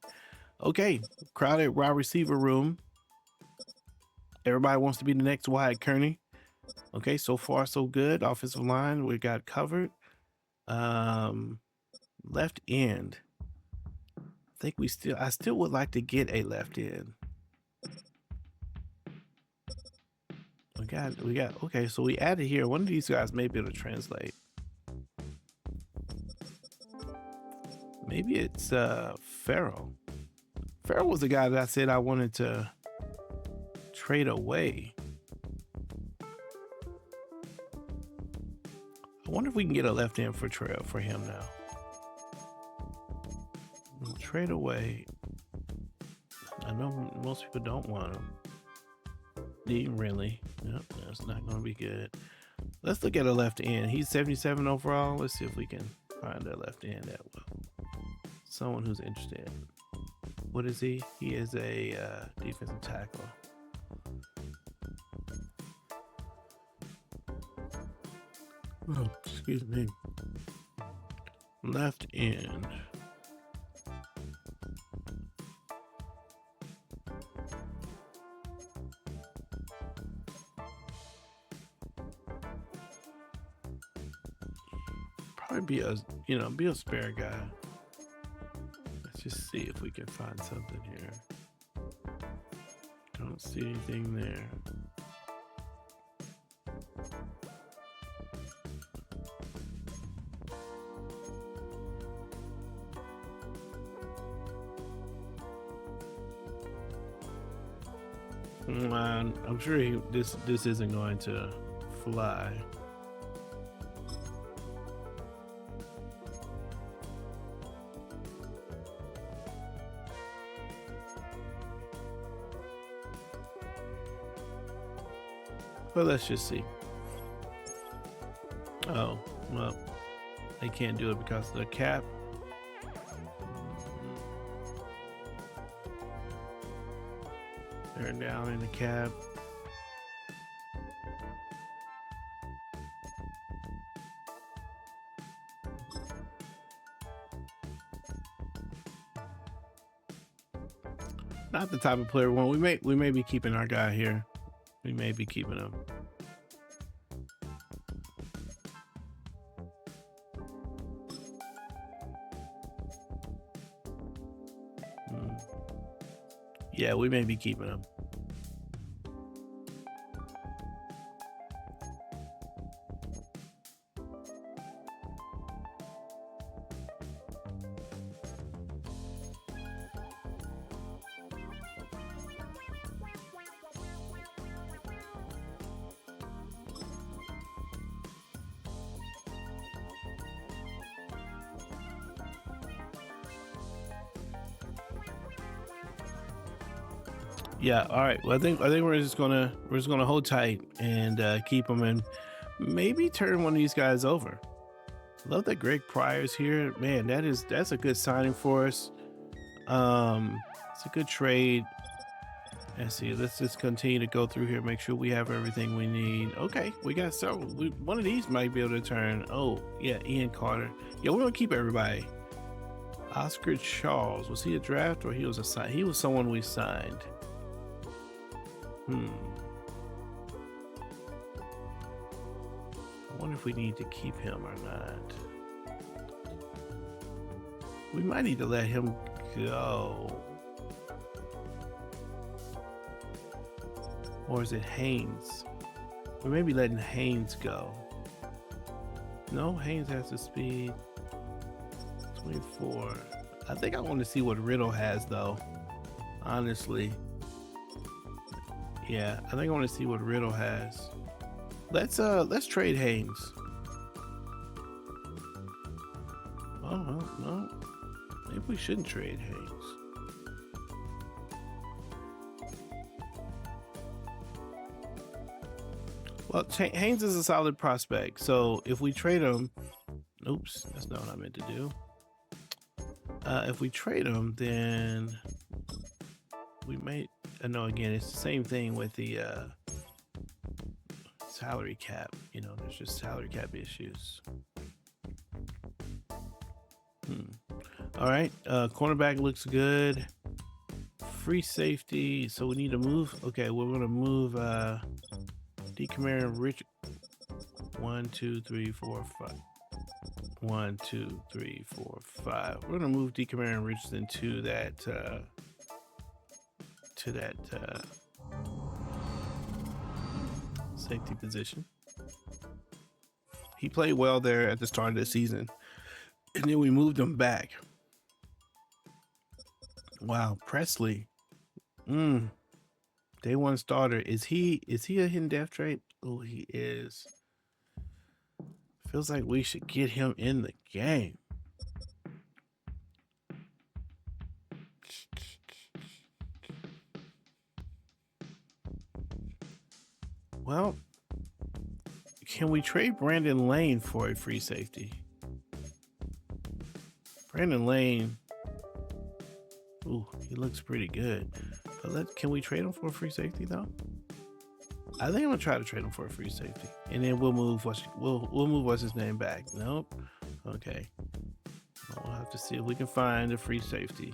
Okay, crowded wide receiver room. Everybody wants to be the next Wyatt Kearney. Okay, so far so good. Offensive line, we got covered. Left end. I still would like to get a left end. We got, okay, so we added here. One of these guys may be able to translate. Maybe it's Farrell. Farrell was the guy that I said I wanted to trade away. I wonder if we can get a left end for him now. We'll trade away. I know most people don't want him. Really? Yep, that's not going to be good. Let's look at a left end. He's 77 overall. Let's see if we can find a left end that will. Someone who's interested. What is he? He is a defensive tackle. Oh, excuse me. Left end. Probably be a, be a spare guy. Let's just see if we can find something here. Don't see anything there. I'm sure this isn't going to fly. But let's just see. Oh, well, they can't do it because of the cap. They're down in the cap. Not the type of player we want. We may be keeping our guy here. We may be keeping him. Yeah, we may be keeping him. Yeah, all right. Well, I think we're just gonna hold tight and keep them and maybe turn one of these guys over. Love that Greg Pryor's here, man. That's a good signing for us. It's a good trade. Let's see. Let's just continue to go through here, make sure we have everything we need. Okay, we got several. One of these might be able to turn. Oh yeah, Ian Carter. Yeah, we're gonna keep everybody. Oscar Charles, was he a draft or he was a sign? He was someone we signed. I wonder if we need to keep him or not. We might need to let him go. Or is it Haynes? We may be letting Haynes go. No, Haynes has the speed. 24. I think I want to see what Riddle has though. Honestly. Yeah, I think I want to see what Riddle has. Let's trade Haynes. Oh no, maybe we shouldn't trade Haynes. Well, Haynes is a solid prospect, so if we trade him, oops, that's not what I meant to do. If we trade him, then we may. No, again, it's the same thing with the salary cap. There's just salary cap issues. All right, cornerback looks good. Free safety, so we need to move. Okay, we're gonna move Decameron Rich. 1, 2, 3, 4, 5. 1, 2, 3, 4, 5. We're gonna move Decameron Richardson to that safety position. He played well there at the start of the season, and then we moved him back. Wow, Presley, day one starter. Is he a hidden death trait? Oh, he is. Feels like we should get him in the game. Well, can we trade Brandon Lane for a free safety? Brandon Lane, ooh, he looks pretty good. But can we trade him for a free safety though? I think I'm gonna try to trade him for a free safety, and then we'll move we'll move what's his name back. Nope. Okay. We'll have to see if we can find a free safety.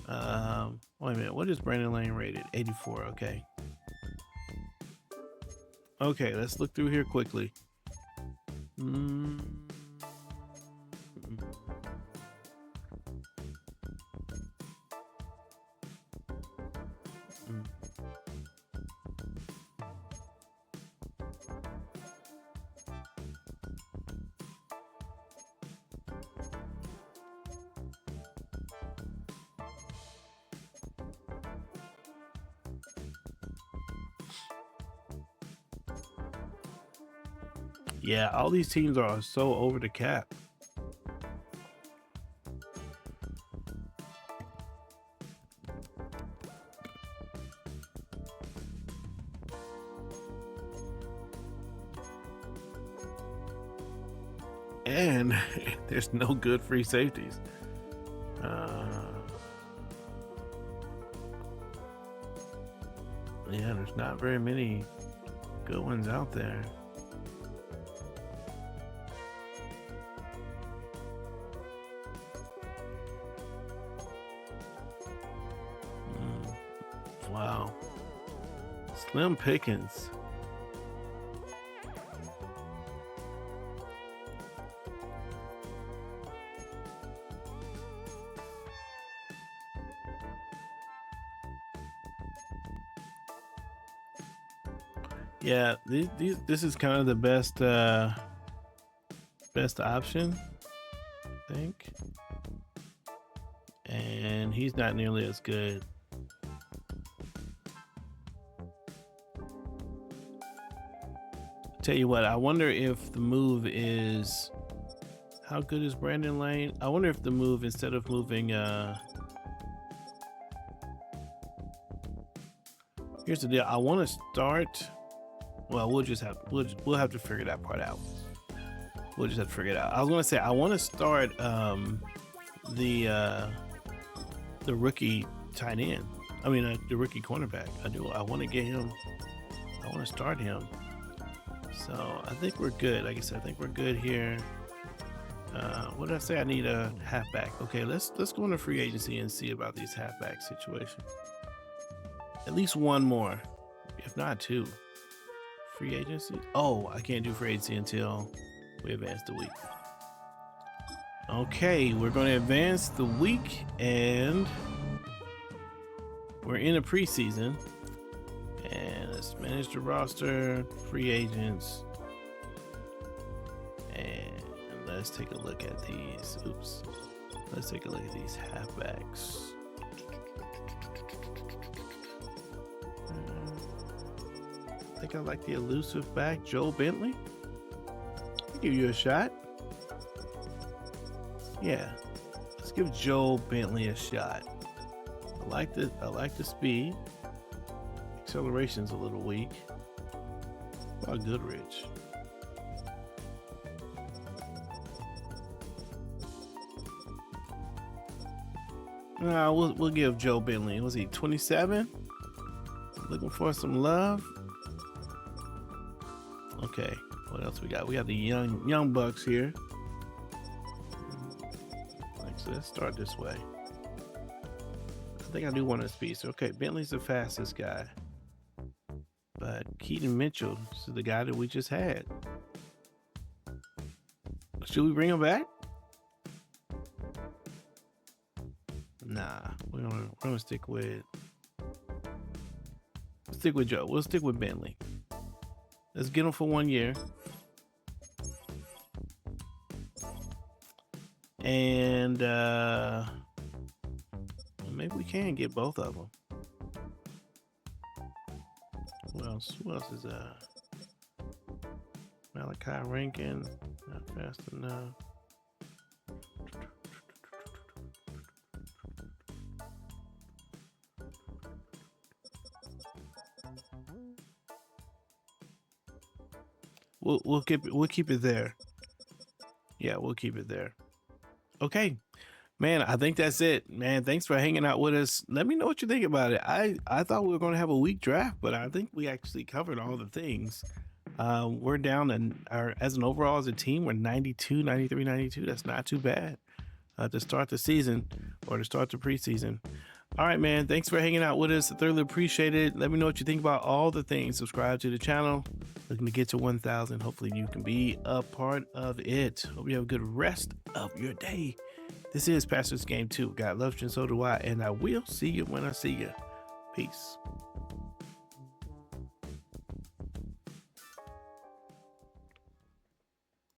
Wait a minute. What is Brandon Lane rated? 84. Okay. Okay, let's look through here quickly. Yeah, all these teams are so over the cap. And there's no good free safeties. Yeah, there's not very many good ones out there. Wow. Slim pickings. Yeah, this is kind of the best best option, I think. And he's not nearly as good. Tell you what, I wonder if the move is, how good is Brandon Lane? I wonder if the move, instead of moving here's the deal. I want to start, well, we'll have to figure that part out. We'll just have to figure it out. I was gonna say I want to start the rookie tight end. I mean the rookie cornerback. I want to get him. I want to start him. So I think we're good. Like I said, I think we're good here. What did I say? I need a halfback. Okay, let's go into free agency and see about these halfback situations. At least one more, if not two. Free agency? Oh, I can't do free agency until we advance the week. Okay, we're going to advance the week, and we're in a preseason. And let's manage the roster, free agents, and let's take a look at these. Oops. Let's take a look at these halfbacks. I think I like the elusive back, Joel Bentley. I'll give you a shot. Yeah, let's give Joel Bentley a shot. I like the speed. Acceleration's a little weak. What about Goodrich? We'll give Joe Bentley. Was he 27? Looking for some love. Okay, what else we got? We got the young bucks here. So let's start this way. I think I do want a speed. So okay, Bentley's the fastest guy. But Keaton Mitchell is the guy that we just had. Should we bring him back? Nah, we're gonna stick with Joe. We'll stick with Bentley. Let's get him for 1 year. And maybe we can get both of them. Who else is Malachi Rankin? Not fast enough. We'll keep it there. Yeah, we'll keep it there. Okay, Man, I think that's it, man. Thanks for hanging out with us. Let me know what you think about it. I thought we were going to have a weak draft, but I think we actually covered all the things. We're down in our, as an overall, as a team, we're 92, 93, 92. That's not too bad to start the season or to start the preseason. All right, man. Thanks for hanging out with us. I thoroughly appreciate it. Let me know what you think about all the things. Subscribe to the channel. Looking to get to 1,000. Hopefully you can be a part of it. Hope you have a good rest of your day. This is Pastor's Game 2. God loves you and so do I. And I will see you when I see you. Peace.